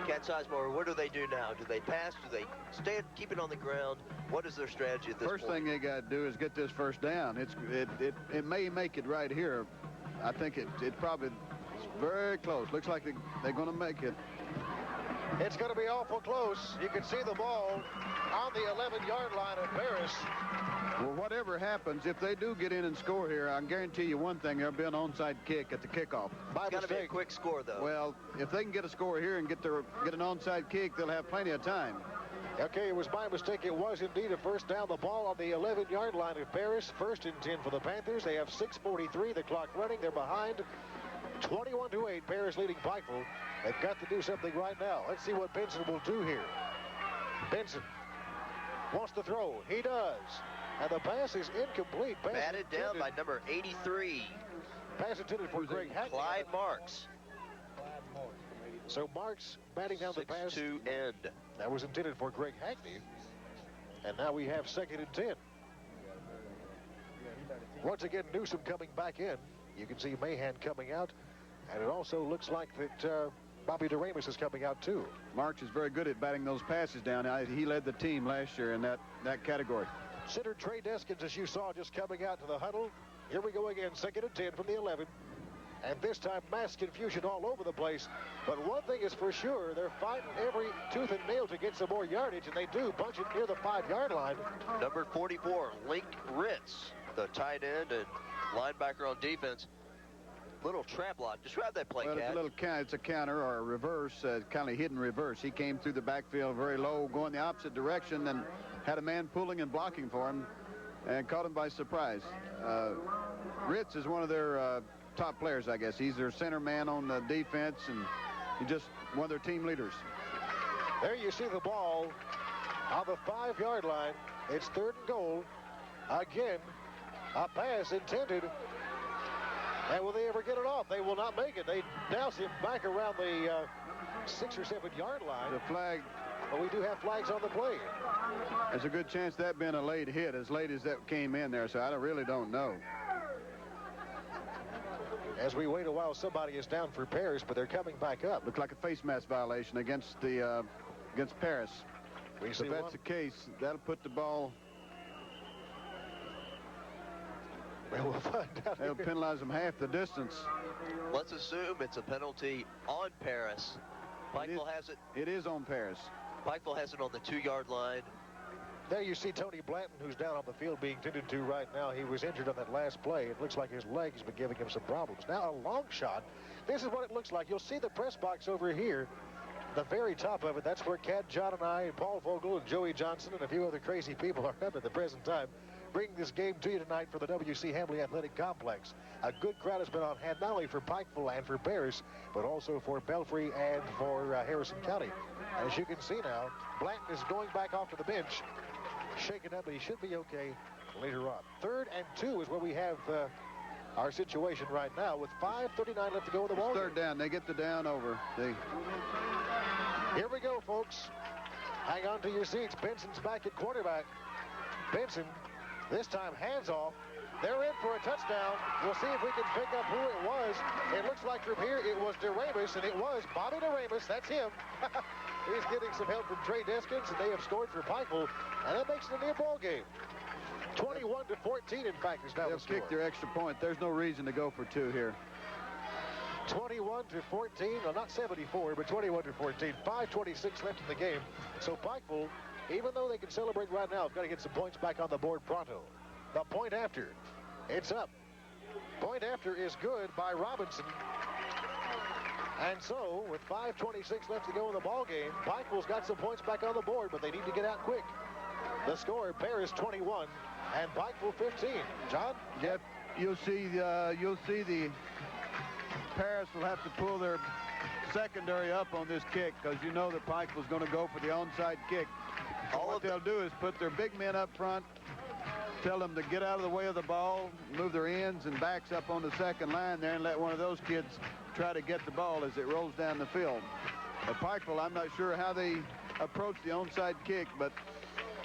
Cat Sizemore, what do they do now? Do they pass? Do they stand, keep it on the ground? What is their strategy at this point? First thing they got to do is get this first down. It may make it right here. I think it probably is very close. Looks like they're going to make it. It's going to be awful close. You can see the ball on the 11-yard line of Paris. Well, whatever happens, if they do get in and score here, I can guarantee you one thing, there'll be an onside kick at the kickoff. It's got to be a quick score, though. Well, if they can get a score here and get an onside kick, they'll have plenty of time. Okay, it was my mistake. It was indeed a first down. The ball on the 11-yard line of Paris. 1st and 10 for the Panthers. They have 6:43, the clock running. They're behind 21-8. Paris leading Pikeville. They've got to do something right now. Let's see what Benson will do here. Benson wants to throw. He does. And the pass is incomplete. Batted down by number 83. Pass intended for Greg Hackney. Clyde Marks. So Marks batting down the pass. 6-2 end. That was intended for Greg Hackney. And now we have 2nd and 10. Once again, Newsom coming back in. You can see Mahan coming out. And it also looks like that Bobby DeRamus is coming out too. Marks is very good at batting those passes down. He led the team last year in that category. Center Trey Deskins, as you saw, just coming out to the huddle. Here we go again, 2nd and 10 from the 11. And this time, mass confusion all over the place. But one thing is for sure, they're fighting every tooth and nail to get some more yardage, and they do. Bunch it near the 5-yard line. Number 44, Link Ritz, the tight end and linebacker on defense. Little trap lock. Describe that play, Well, it's a counter or a reverse, kind of hidden reverse. He came through the backfield very low, going the opposite direction, and had a man pulling and blocking for him and caught him by surprise. Ritz is one of their top players, I guess. He's their center man on the defense, and he's just one of their team leaders. There you see the ball on the 5-yard line. It's 3rd and goal. Again, a pass intended. And will they ever get it off? They will not make it. They douse him back around the 6 or 7-yard line. The flag. But we do have flags on the play. There's a good chance that been a late hit, as late as that came in there, so I really don't know. As we wait a while, somebody is down for Paris, but they're coming back up. Looked like a face mask violation against Paris. If that's the case, that'll put the ball. Well, we'll find out. They'll penalize them half the distance. Let's assume it's a penalty on Paris. Pikeville has it. It is on Paris. Pikeville has it on the 2-yard line. There you see Tony Blanton, who's down on the field being tended to right now. He was injured on that last play. It looks like his leg's been giving him some problems. Now a long shot. This is what it looks like. You'll see the press box over here. The very top of it, that's where Cat John and I and Paul Vogel and Joey Johnson and a few other crazy people are up at the present time, bringing this game to you tonight for the W.C. Hambly Athletic Complex. A good crowd has been on hand, not only for Pikeville and for Paris, but also for Belfry and for Harrison County. As you can see now, Blanton is going back off to the bench, shaken up, but he should be okay later on. 3rd and 2 is where we have our situation right now with 5:39 left to go in the ball. 3rd down. They get the down over. Here we go, folks. Hang on to your seats. Benson's back at quarterback. Benson, this time hands off. They're in for a touchdown. We'll see if we can pick up who it was. It looks like from here it was DeRamus, and it was Bobby DeRamus. That's him. He's getting some help from Trey Deskins, and they have scored for Pikeville, and that makes it a near ball game. 21-14, in fact, is now the score. They've kicked their extra point. There's no reason to go for 2 here. 21-14, well, not 74, but 21-14. 5:26 left in the game. So Pikeville, even though they can celebrate right now, have got to get some points back on the board pronto. The point after, it's up. Point after is good by Robinson. And so, with 5:26 left to go in the ball game, Pikeville's got some points back on the board, but they need to get out quick. The score, Paris 21 and Pikeville 15. John? Yep, you'll see the Paris will have to pull their secondary up on this kick, because you know that Pikeville's going to go for the onside kick. What they'll do is put their big men up front, tell them to get out of the way of the ball, move their ends and backs up on the second line there, and let one of those kids try to get the ball as it rolls down the field. At Pikeville, I'm not sure how they approach the onside kick, but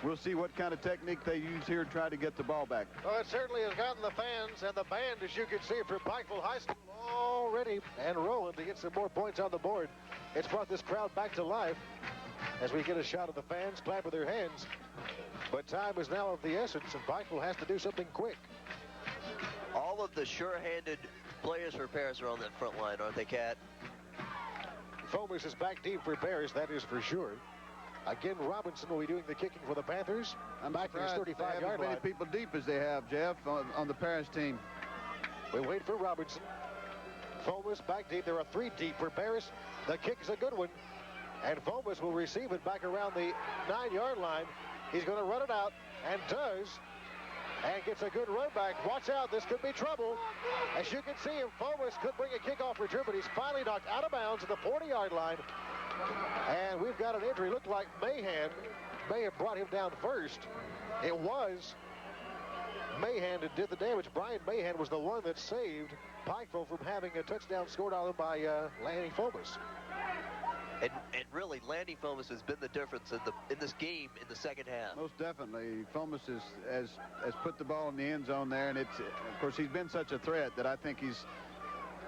we'll see what kind of technique they use here to try to get the ball back. Well, it certainly has gotten the fans and the band, as you can see, for Pikeville High School already and rolling to get some more points on the board. It's brought this crowd back to life as we get a shot of the fans clapping their hands. But time is now of the essence, and Pikeville has to do something quick. All of the sure-handed players for Paris are on that front line, aren't they, Cat? Fomus is back deep for Paris, that is for sure. Again, Robinson will be doing the kicking for the Panthers. I'm back to his 35-yard line. As many people deep as they have, Jeff, on the Paris team. We wait for Robinson. Fomus back deep. There are 3 deep for Paris. The kick is a good one. And Fomus will receive it back around the 9-yard line. He's going to run it out, and does. And gets a good run back. Watch out, this could be trouble. As you can see, if Fomus could bring a kickoff return, but he's finally knocked out of bounds at the 40-yard line. And we've got an injury. Looked like Mahan may have brought him down first. It was Mahan that did the damage. Brian Mahan was the one that saved Pikeville from having a touchdown scored on them by Lanny Fomus. And really, Lanny Fomus has been the difference in this game in the second half. Most definitely. Fomus has put the ball in the end zone there, and it's, of course, he's been such a threat that I think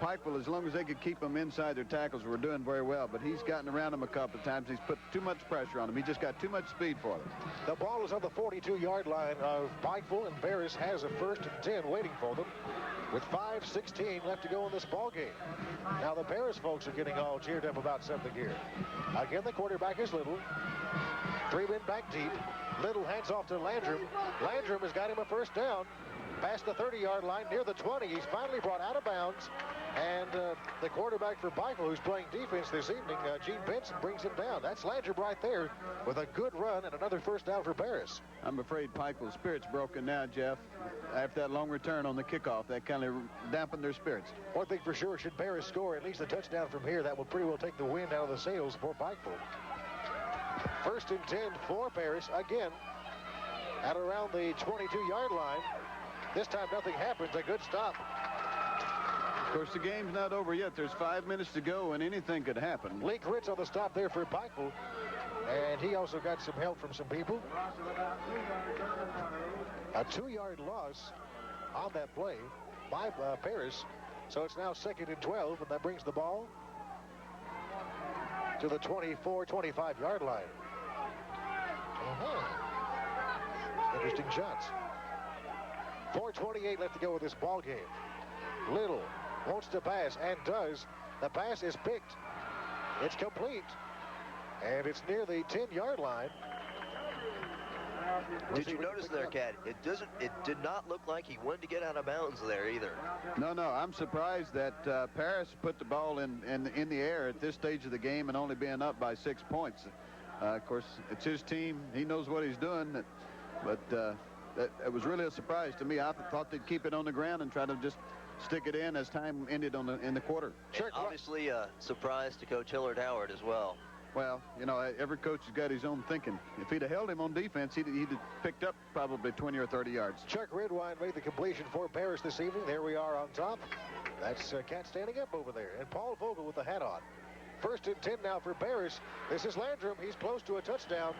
Pikeville, as long as they could keep them inside their tackles, were doing very well. But he's gotten around them a couple of times. He's put too much pressure on them. He just got too much speed for them. The ball is on the 42-yard line of Pikeville, and Paris has a 1st and 10 waiting for them with 5:16 left to go in this ball game. Now the Paris folks are getting all cheered up about something here. Again, the quarterback is Little. 3 men back deep. Little hands off to Landrum. Landrum has got him a 1st down. Past the 30-yard line, near the 20. He's finally brought out of bounds. And the quarterback for Pikeville, who's playing defense this evening, Gene Benson, brings him down. That's Landrum right there with a good run and another 1st down for Paris. I'm afraid Pikeville's spirit's broken now, Jeff. After that long return on the kickoff, that kind of dampened their spirits. One thing for sure, should Paris score at least a touchdown from here, that will pretty well take the wind out of the sails for Pikeville. 1st and 10 for Paris, again, at around the 22-yard line. This time nothing happens, a good stop. Of course, the game's not over yet. There's 5 minutes to go, and anything could happen. Lee Ritz on the stop there for Pikeville, and he also got some help from some people. A 2-yard loss on that play by Paris, so it's now 2nd and 12, and that brings the ball to the 24, 25-yard line. Interesting shots. 4:28 left to go with this ball game. Little wants to pass and does. The pass is picked. It's complete. And it's near the 10-yard line. Did you notice there, Cat? It did not look like he wanted to get out of bounds there either. No, I'm surprised that Paris put the ball in the air at this stage of the game and only being up by 6 points. Of course, it's his team. He knows what he's doing. But it was really a surprise to me. I thought they'd keep it on the ground and try to just stick it in as time ended in the quarter. Sure. Obviously a surprise to Coach Hillard Howard as well. Well, you know, every coach has got his own thinking. If he'd have held him on defense, he'd have picked up probably 20 or 30 yards. Chuck Redwine made the completion for Paris this evening. There we are on top. That's Cat standing up over there. And Paul Vogel with the hat on. 1st and 10 now for Paris. This is Landrum. He's close to a touchdown.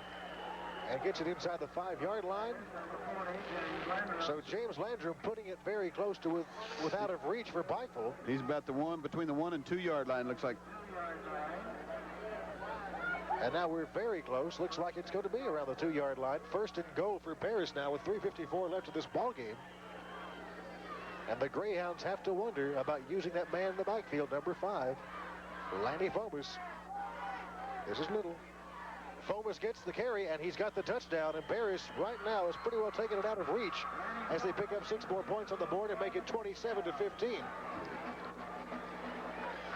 And gets it inside the 5-yard line. So James Landrum putting it very close to without of reach for Pikeville. He's about between the 1 and 2 yard line, looks like. And now we're very close. Looks like it's going to be around the 2-yard line. 1st and goal for Paris now with 3:54 left of this ball game. And the Greyhounds have to wonder about using that man in the backfield, number 5, Lanny Fomus. This is Little. Fomus gets the carry, and he's got the touchdown. And Paris right now is pretty well taking it out of reach as they pick up 6 more points on the board and make it 27-15.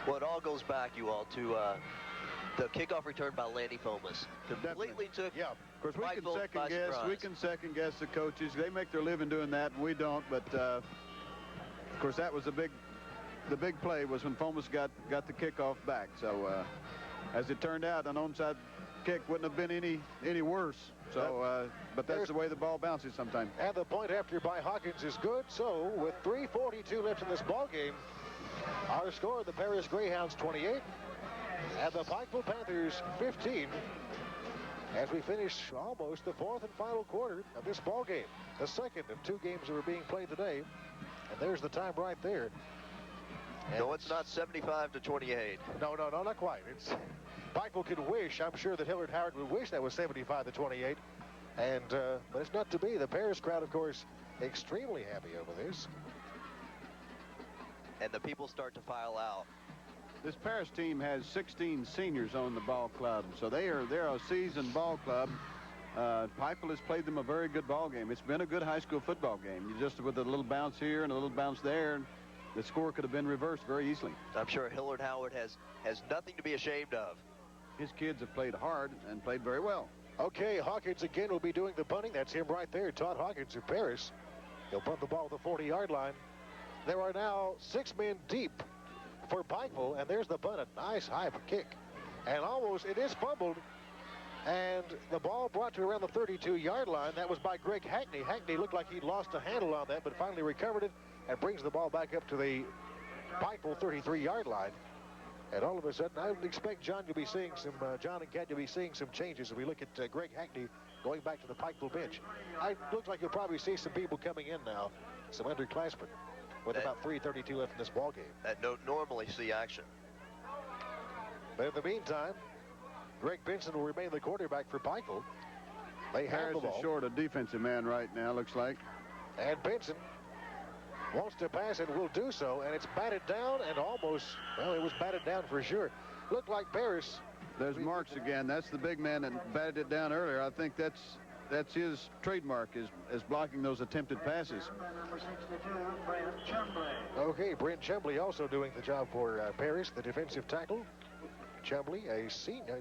Well, it all goes back, you all, to the kickoff return by Lanny Fomus. Completely took. Yeah, of course we can second guess the coaches. They make their living doing that, and we don't. But of course that was the big play was when Fomus got the kickoff back. So as it turned out, an onside kick wouldn't have been any worse. So but that's the way the ball bounces sometimes. And the point after by Hawkins is good. So with 3:42 left in this ball game, our score: the Paris Greyhounds 28. And the Pikeville Panthers 15 as we finish almost the 4th and final quarter of this ball game. The second of 2 games that are being played today. And there's the time right there. And no, it's not 75-28. No, not quite. Pikeville could wish, I'm sure that Hillard Howard would wish that was 75-28. And but it's not to be. The Paris crowd, of course, extremely happy over this. And the people start to file out. This Paris team has 16 seniors on the ball club, so they're a seasoned ball club. Pikeville has played them a very good ball game. It's been a good high school football game. You just with a little bounce here and a little bounce there, and the score could have been reversed very easily. I'm sure Hillard Howard has nothing to be ashamed of. His kids have played hard and played very well. Okay, Hawkins again will be doing the punting. That's him right there, Todd Hawkins of Paris. He'll punt the ball at the 40-yard line. There are now 6 men deep for Pikeville, and there's the punt, a nice high kick. And almost, it is fumbled, and the ball brought to around the 32-yard line. That was by Greg Hackney. Hackney looked like he'd lost a handle on that, but finally recovered it and brings the ball back up to the Pikeville 33-yard line. And all of a sudden, I would expect John and Cat to be seeing some changes as we look at Greg Hackney going back to the Pikeville bench. It looks like you'll probably see some people coming in now, some underclassmen, with about 3:32 left in this ball game. That don't normally see action. But in the meantime, Greg Benson will remain the quarterback for Pikeville. They have the ball. Paris is short a defensive man right now, looks like. And Benson wants to pass and will do so, and it's batted down and almost, well, it was batted down for sure. Looked like Paris. There's Marks again. That's the big man that batted it down earlier. I think that's his trademark, is blocking those attempted passes. Okay, Brent Chumbley also doing the job for Paris, the defensive tackle. Chumbley, a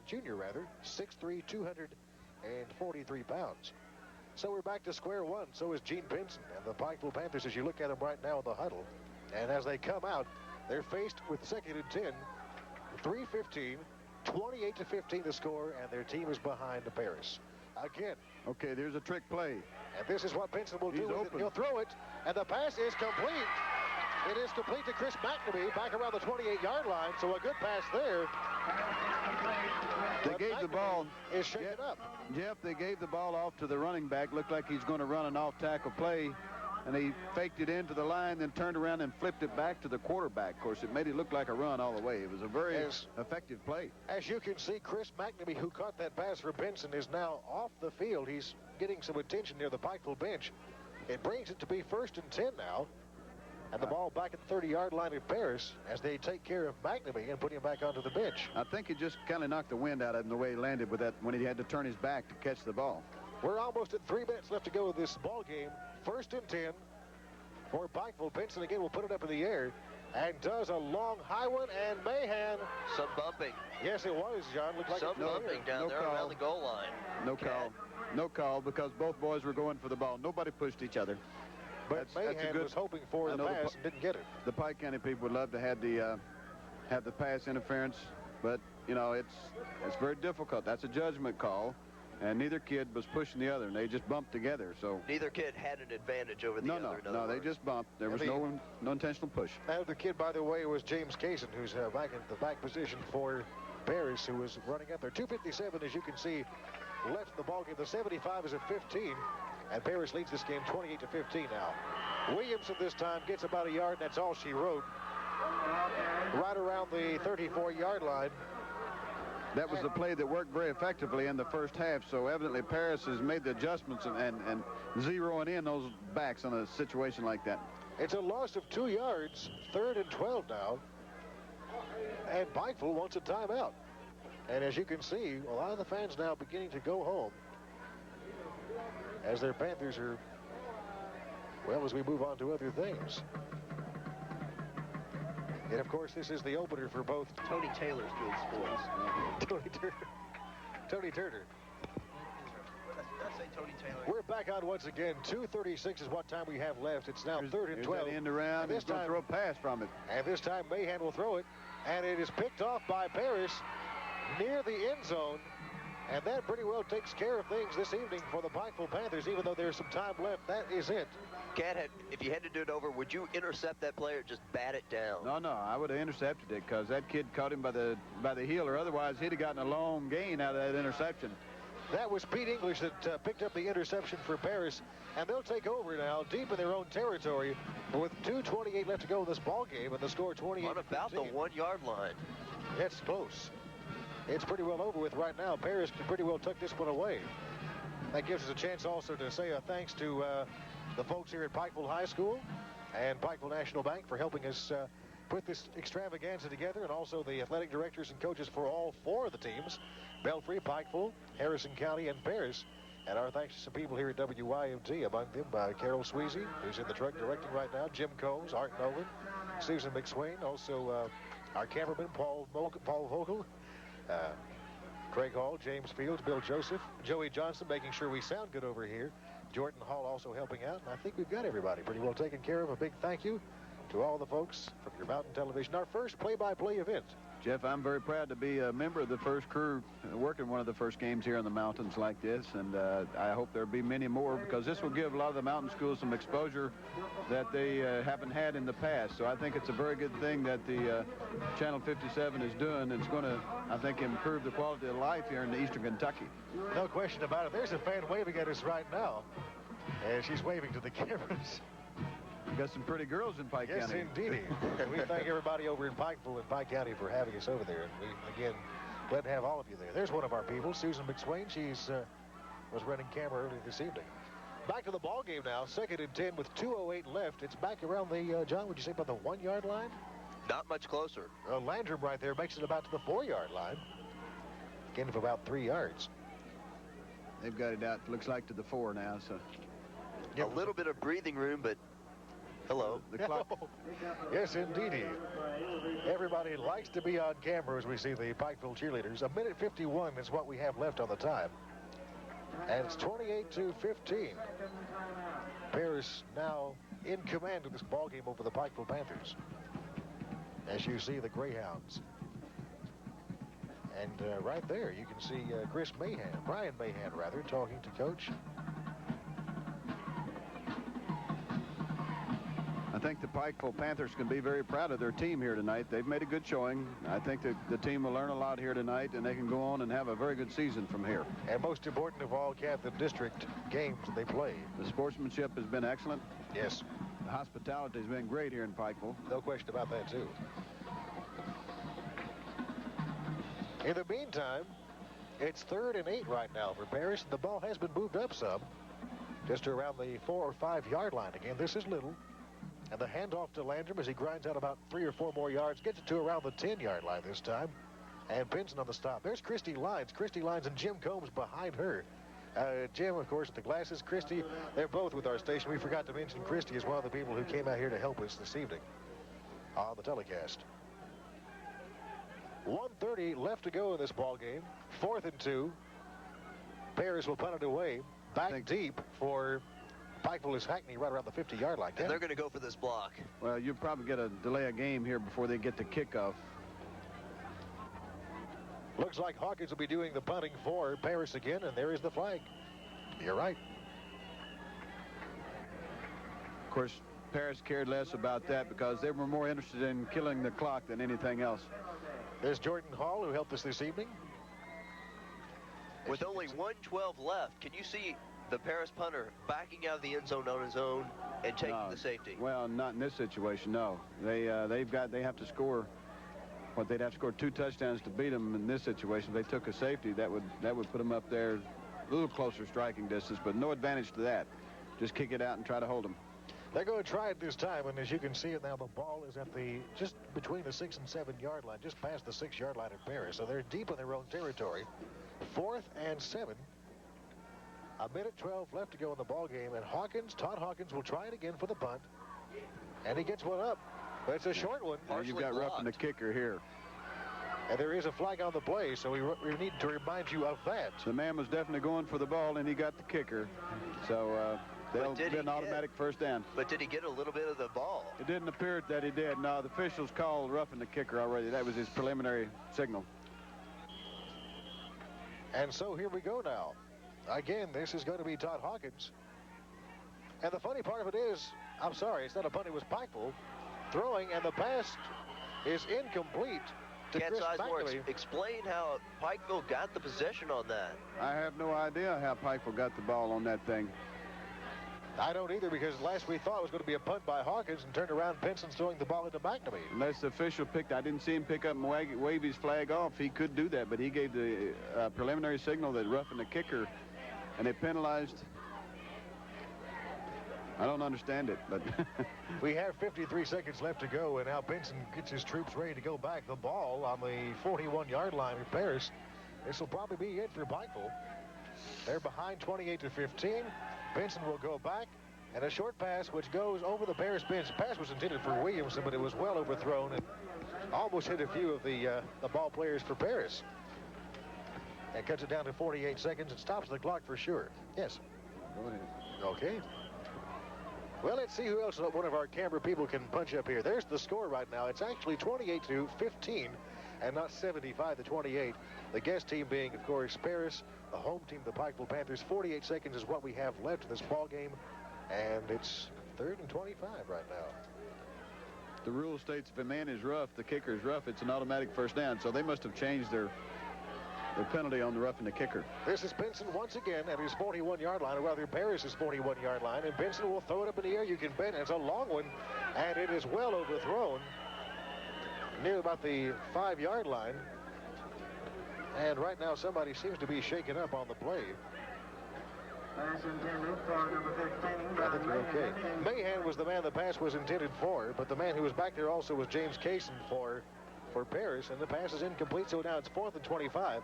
junior, 6'3", 243 pounds. So we're back to square one. So is Gene Benson and the Pikeville Panthers as you look at them right now in the huddle. And as they come out, they're faced with 2nd and 10, 3:15, 28-15 the score, and their team is behind the Paris. Again. Okay, there's a trick play. And this is what Benson will do with open. it. He'll throw it, and the pass is complete. It is complete to Chris McNamee back around the 28-yard line, so a good pass there. They gave the ball. Is shaken up. Jeff, they gave the ball off to the running back. Looked like he's going to run an off-tackle play, and he faked it into the line, then turned around and flipped it back to the quarterback. Of course, it made it look like a run all the way. It was a very effective play. As you can see, Chris McNamee, who caught that pass for Benson, is now off the field. He's getting some attention near the Pikeville bench. It brings it to be 1st and 10 now. And the ball back at the 30-yard line of Paris as they take care of McNamee and put him back onto the bench. I think he just kind of knocked the wind out of him the way he landed with that when he had to turn his back to catch the ball. We're almost at 3 minutes left to go in this ball game. 1st and 10 for Pikeville. Benson again will put it up in the air and does a long high one, and Mahan. Some bumping. Yes, it was, John. Looked like some bumping down there around the goal line. No call. No call because both boys were going for the ball. Nobody pushed each other. But Mahan was hoping for the pass and didn't get it. The Pike County people would love to have the pass interference, but you know it's very difficult. That's a judgment call, and neither kid was pushing the other, and they just bumped together. So neither kid had an advantage over the other. No, they just bumped. There was no intentional push. The other kid, by the way, was James Kaysen, who's back in the back position for Paris, who was running up there. 2:57, as you can see, left in the ball game. The 75 is at 15. And Paris leads this game 28-15 now. Williamson this time gets about a yard, and that's all she wrote. Right around the 34-yard line. That was the play that worked very effectively in the first half, so evidently Paris has made the adjustments and zeroing in those backs on a situation like that. It's a loss of 2 yards, 3rd and 12 now. And Pikeville wants a timeout. And as you can see, a lot of the fans now beginning to go home as their Panthers are, well, as we move on to other things. And, of course, this is the opener for both. Tony Taylor's doing sports. Tony Turner. Did I say Tony Taylor? We're back on once again. 2:36 is what time we have left. It's now 3rd and 12. End around. He's going to throw a pass from it. And this time Mahan will throw it. And it is picked off by Paris near the end zone. And that pretty well takes care of things this evening for the Pikeville Panthers, even though there's some time left. That is it. Cat, if you had to do it over, would you intercept that play or just bat it down? No, I would have intercepted it because that kid caught him by the heel, or otherwise he'd have gotten a long gain out of that interception. That was Pete English that picked up the interception for Paris, and they'll take over now deep in their own territory with 2:28 left to go in this ball game, and the score 28-15. On about the 1-yard line. It's close. It's pretty well over with right now. Paris can pretty well tuck this one away. That gives us a chance also to say a thanks to the folks here at Pikeville High School and Pikeville National Bank for helping us put this extravaganza together, and also the athletic directors and coaches for all 4 of the teams, Belfry, Pikeville, Harrison County, and Paris. And our thanks to some people here at WYMT, among them Carol Sweezy, who's in the truck directing right now, Jim Combs, Art Nolan, Susan McSwain, also our cameraman, Paul Vogel, Craig Hall, James Fields, Bill Joseph, Joey Johnson, making sure we sound good over here. Jordan Hall also helping out. And I think we've got everybody pretty well taken care of. A big thank you to all the folks from your Mountain Television. Our first play-by-play event. Jeff, I'm very proud to be a member of the first crew working one of the first games here in the mountains like this, and I hope there'll be many more because this will give a lot of the mountain schools some exposure that they haven't had in the past. So I think it's a very good thing that the Channel 57 is doing. It's going to, I think, improve the quality of life here in eastern Kentucky. No question about it. There's a fan waving at us right now, and she's waving to the cameras. We've got some pretty girls in Pike County. Yes, indeed. And we thank everybody over in Pikeville and Pike County for having us over there. And we, again, glad to have all of you there. There's one of our people, Susan McSwain. She's was running camera earlier this evening. Back to the ball game now. 2nd and 10 with 2:08 left. It's back around the, John, would you say about the 1-yard line? Not much closer. Landrum right there makes it about to the 4-yard line. Gain of about 3 yards. They've got it out, looks like, to the 4 now. So a little bit of breathing room, but hello. The clock. Yes, indeed. Everybody likes to be on camera as we see the Pikeville cheerleaders. 1:51 is what we have left on the time. And it's 28-15. Paris now in command of this ball game over the Pikeville Panthers. As you see the Greyhounds. And right there, you can see Brian Mahan, talking to Coach. I think the Pikeville Panthers can be very proud of their team here tonight. They've made a good showing. I think that the team will learn a lot here tonight, and they can go on and have a very good season from here. And most important of all, Kat, the district games they play. The sportsmanship has been excellent. Yes. The hospitality has been great here in Pikeville. No question about that, too. In the meantime, it's 3rd and 8 right now for Paris. The ball has been moved up some, just around the 4 or 5 yard line. Again, this is little. And the handoff to Landrum as he grinds out about 3 or 4 more yards, gets it to around the 10-yard line this time. And Pinson on the stop. There's Christy Lyons. Christy Lyons and Jim Combs behind her. Jim, of course, with the glasses. Christy, they're both with our station. We forgot to mention Christy is one of the people who came out here to help us this evening on the telecast. 1:30 left to go in this ball game. 4th and 2. Paris will punt it away. Back deep for Pikeville is Hackney right around the 50-yard line. And they're going to go for this block. Well, you'll probably get a delay of game here before they get the kickoff. Looks like Hawkins will be doing the punting for Paris again, and there is the flag. You're right. Of course, Paris cared less about that because they were more interested in killing the clock than anything else. There's Jordan Hall, who helped us this evening. With only 1:12 left, can you see the Paris punter backing out of the end zone on his own and taking the safety? Well, not in this situation, no. They have to score. What, they'd have to score 2 touchdowns to beat them in this situation. If they took a safety, that would put them up there a little closer striking distance, but no advantage to that. Just kick it out and try to hold them. They're going to try it this time, and as you can see it now, the ball is at just between the 6 and 7-yard line, just past the 6-yard line of Paris. So they're deep in their own territory. 4th and 7. 1:12 left to go in the ball game, and Todd Hawkins will try it again for the punt, and he gets one up, but it's a short one. You've got roughing the kicker here. And there is a flag on the play, so we need to remind you of that. The man was definitely going for the ball, and he got the kicker. So they'll get an automatic first down. But did he get a little bit of the ball? It didn't appear that he did. No, the officials called roughing the kicker already. That was his preliminary signal. And so here we go now. Again, this is going to be Todd Hawkins. And the funny part of it is, I'm sorry, it's not a punt, it was Pikeville throwing, and the pass is incomplete to Chris McNamee. Explain how Pikeville got the possession on that. I have no idea how Pikeville got the ball on that thing. I don't either, because last we thought it was going to be a punt by Hawkins, and turned around, Pinson's throwing the ball into McNamee. Unless the official I didn't see him pick up and wave his flag off. He could do that, but he gave the preliminary signal that roughing the kicker, and they penalized. I don't understand it, but we have 53 seconds left to go, and now Pinson gets his troops ready to go back. The ball on the 41-yard line of Paris. This will probably be it for Pikeville. They're behind 28-15. Pinson will go back, and a short pass which goes over the Paris bench. The pass was intended for Williamson, but it was well overthrown and almost hit a few of the ball players for Paris. And cuts it down to 48 seconds and stops the clock for sure. Yes. Go ahead. Okay. Well, let's see who else one of our camera people can punch up here. There's the score right now. It's actually 28-15 and not 75-28. The guest team being, of course, Paris. The home team, the Pikeville Panthers. 48 seconds is what we have left in this ball game, and it's 3rd and 25 right now. The rule states if a man is rough, the kicker is rough, it's an automatic first down. So they must have changed their penalty on the roughing the kicker. This is Pinson once again at his 41-yard line, or rather Paris' 41-yard line, and Pinson will throw it up in the air. You can bet it's a long one, and it is well overthrown near about the 5-yard line. And right now somebody seems to be shaken up on the play. Pass intended for number 15. I think you're okay. Mahan was the man the pass was intended for, but the man who was back there also was James Kaysen for Paris, and the pass is incomplete, so now it's 4th and 25.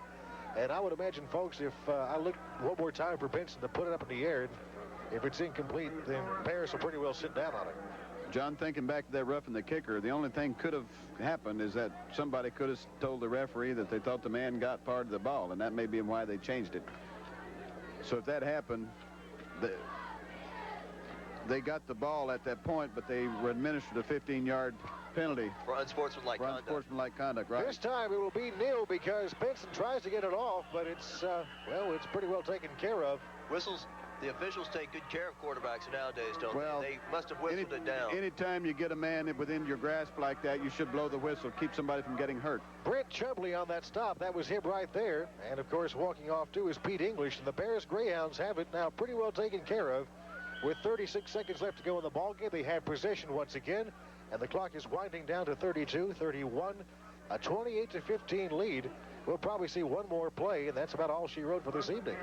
And I would imagine, folks, if I look one more time for Pinson to put it up in the air, if it's incomplete, then Paris will pretty well sit down on it. John, thinking back to that roughing the kicker, the only thing could have happened is that somebody could have told the referee that they thought the man got part of the ball, and that may be why they changed it. So if that happened, they got the ball at that point, but they were administered a 15-yard penalty. For unsportsmanlike conduct. Unsportsmanlike conduct, right. This time it will be nil because Pinson tries to get it off, but it's, it's pretty well taken care of. Whistles. The officials take good care of quarterbacks nowadays, don't they? They must have whistled it down. Anytime you get a man within your grasp like that, you should blow the whistle. Keep somebody from getting hurt. Brent Chubley on that stop. That was him right there. And, of course, walking off, too, is Pete English. And the Paris Greyhounds have it now pretty well taken care of. With 36 seconds left to go in the ballgame, they have possession once again. And the clock is winding down to 32-31. A 28-15 lead. We'll probably see one more play, and that's about all she wrote for this evening.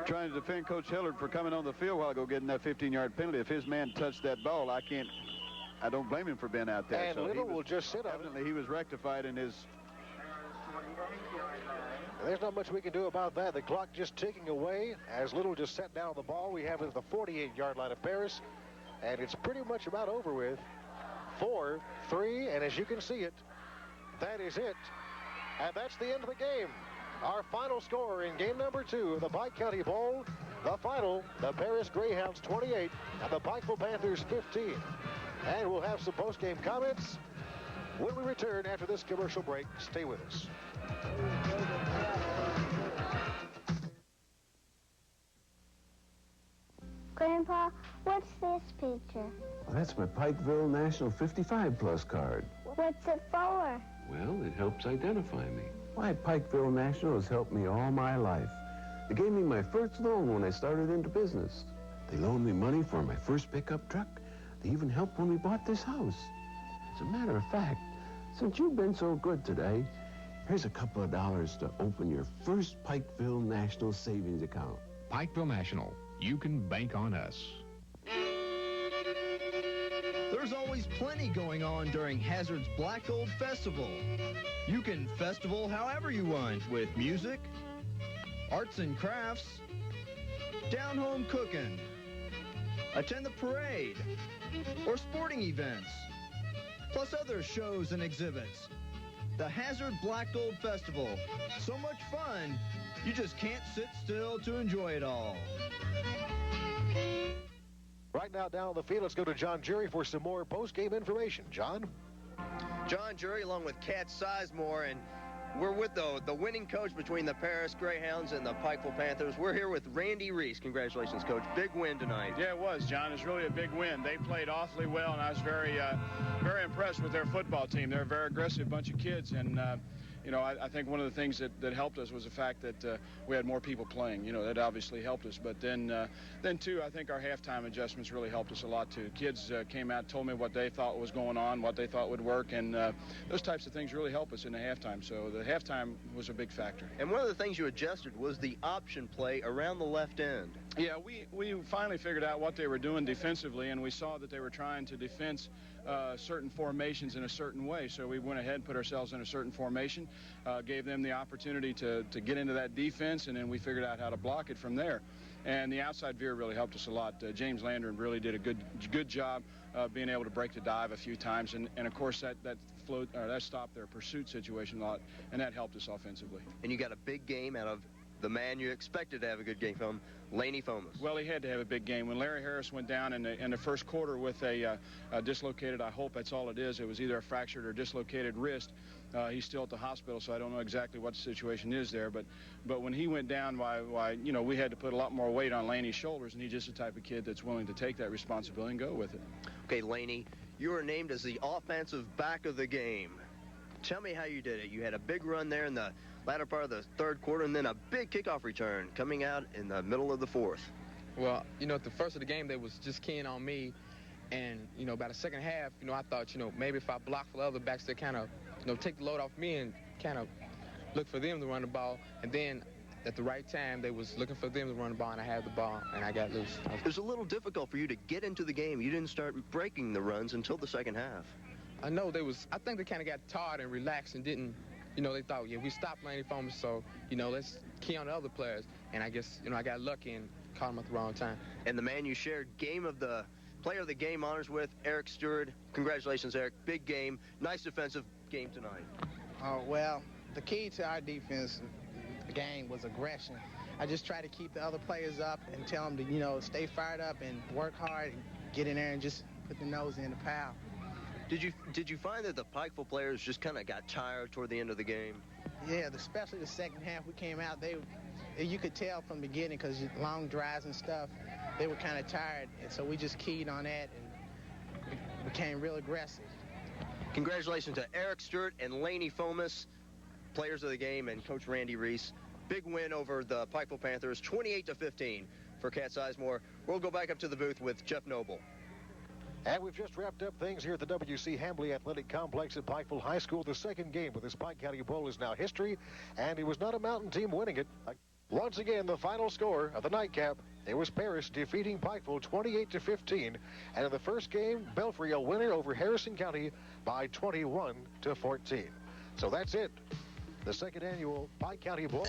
Trying to defend Coach Hillard for coming on the field a while ago, getting that 15-yard penalty. If his man touched that ball, I can't I don't blame him for being out there. And so Little will just sit on it. Evidently, he was rectified in his... There's not much we can do about that. The clock just ticking away as Little just set down the ball. We have it at the 48-yard line of Paris, and it's pretty much about over with. 4-3, and as you can see it, that is it. And that's the end of the game. Our final score in game number 2 of the Pike County Bowl. The final, the Paris Greyhounds 28 and the Pikeville Panthers 15. And we'll have some post-game comments when we return after this commercial break. Stay with us. Grandpa, what's this picture? Well, that's my Pikeville National 55 Plus card. What's it for? Well, it helps identify me. Why, Pikeville National has helped me all my life. They gave me my first loan when I started into business. They loaned me money for my first pickup truck. They even helped when we bought this house. As a matter of fact, since you've been so good today, here's a couple of dollars to open your first Pikeville National savings account. Pikeville National. You can bank on us. There's always plenty going on during Hazard's Black Gold Festival. You can festival however you want with music, arts and crafts, down-home cooking, attend the parade, or sporting events, plus other shows and exhibits. The Hazard Black Gold Festival. So much fun, you just can't sit still to enjoy it all. Right now down the field, let's go to John Jury for some more post-game information. John? John Jury along with Kat Sizemore, and we're with the winning coach between the Paris Greyhounds and the Pikeville Panthers. We're here with Randy Reese. Congratulations, Coach. Big win tonight. Yeah, it was, John. It's really a big win. They played awfully well, and I was very impressed with their football team. They're a very aggressive bunch of kids, and you know, I think one of the things that helped us was the fact that we had more people playing. You know, that obviously helped us. But then too, I think our halftime adjustments really helped us a lot, too. Kids came out, told me what they thought was going on, what they thought would work, and those types of things really help us in the halftime. So the halftime was a big factor. And one of the things you adjusted was the option play around the left end. Yeah, we finally figured out what they were doing defensively, and we saw that they were trying to defense certain formations in a certain way. So we went ahead and put ourselves in a certain formation, gave them the opportunity to get into that defense, and then we figured out how to block it from there. And the outside veer really helped us a lot. James Landron really did a good job being able to break the dive a few times, and of course that stopped their pursuit situation a lot, and that helped us offensively. And you got a big game out of the man you expected to have a good game from, Laney Fomus. Well, he had to have a big game. When Larry Harris went down in the first quarter with a dislocated, I hope that's all it is. It was either a fractured or dislocated wrist. He's still at the hospital, so I don't know exactly what the situation is there. But when he went down, why you know, we had to put a lot more weight on Laney's shoulders, and he's just the type of kid that's willing to take that responsibility and go with it. Okay, Laney, you were named as the offensive back of the game. Tell me how you did it. You had a big run there in the latter part of the third quarter, and then a big kickoff return coming out in the middle of the fourth. Well, you know, at the first of the game, they was just keying on me. And, you know, by the second half, you know, I thought, you know, maybe if I block for the other backs, they kind of, you know, take the load off me and kind of look for them to run the ball. And then at the right time, they was looking for them to run the ball, and I had the ball, and I got loose. It was a little difficult for you to get into the game. You didn't start breaking the runs until the second half. I know I think they kind of got tired and relaxed and didn't, you know, they thought, yeah, we stopped Laney Fomus, so, you know, let's key on the other players. And I guess, you know, I got lucky and caught him at the wrong time. And the man you shared player of the game honors with, Eric Stewart. Congratulations, Eric. Big game. Nice defensive game tonight. Well, the key to our defense game was aggression. I just try to keep the other players up and tell them to, you know, stay fired up and work hard and get in there and just put the nose in the pile. Did you find that the Pikeville players just kind of got tired toward the end of the game? Yeah, especially the second half we came out, you could tell from the beginning because long drives and stuff, they were kind of tired. And so we just keyed on that and became real aggressive. Congratulations to Eric Stewart and Laney Fomus, players of the game, and Coach Randy Reese. Big win over the Pikeville Panthers, 28-15 for Kat Sizemore. We'll go back up to the booth with Jeff Noble. And we've just wrapped up things here at the W.C. Hambly Athletic Complex at Pikeville High School. The second game of this Pike County Bowl is now history, and it was not a mountain team winning it. Once again, the final score of the nightcap, it was Paris defeating Pikeville 28-15. And in the first game, Belfry a winner over Harrison County by 21-14. So that's it. The second annual Pike County Bowl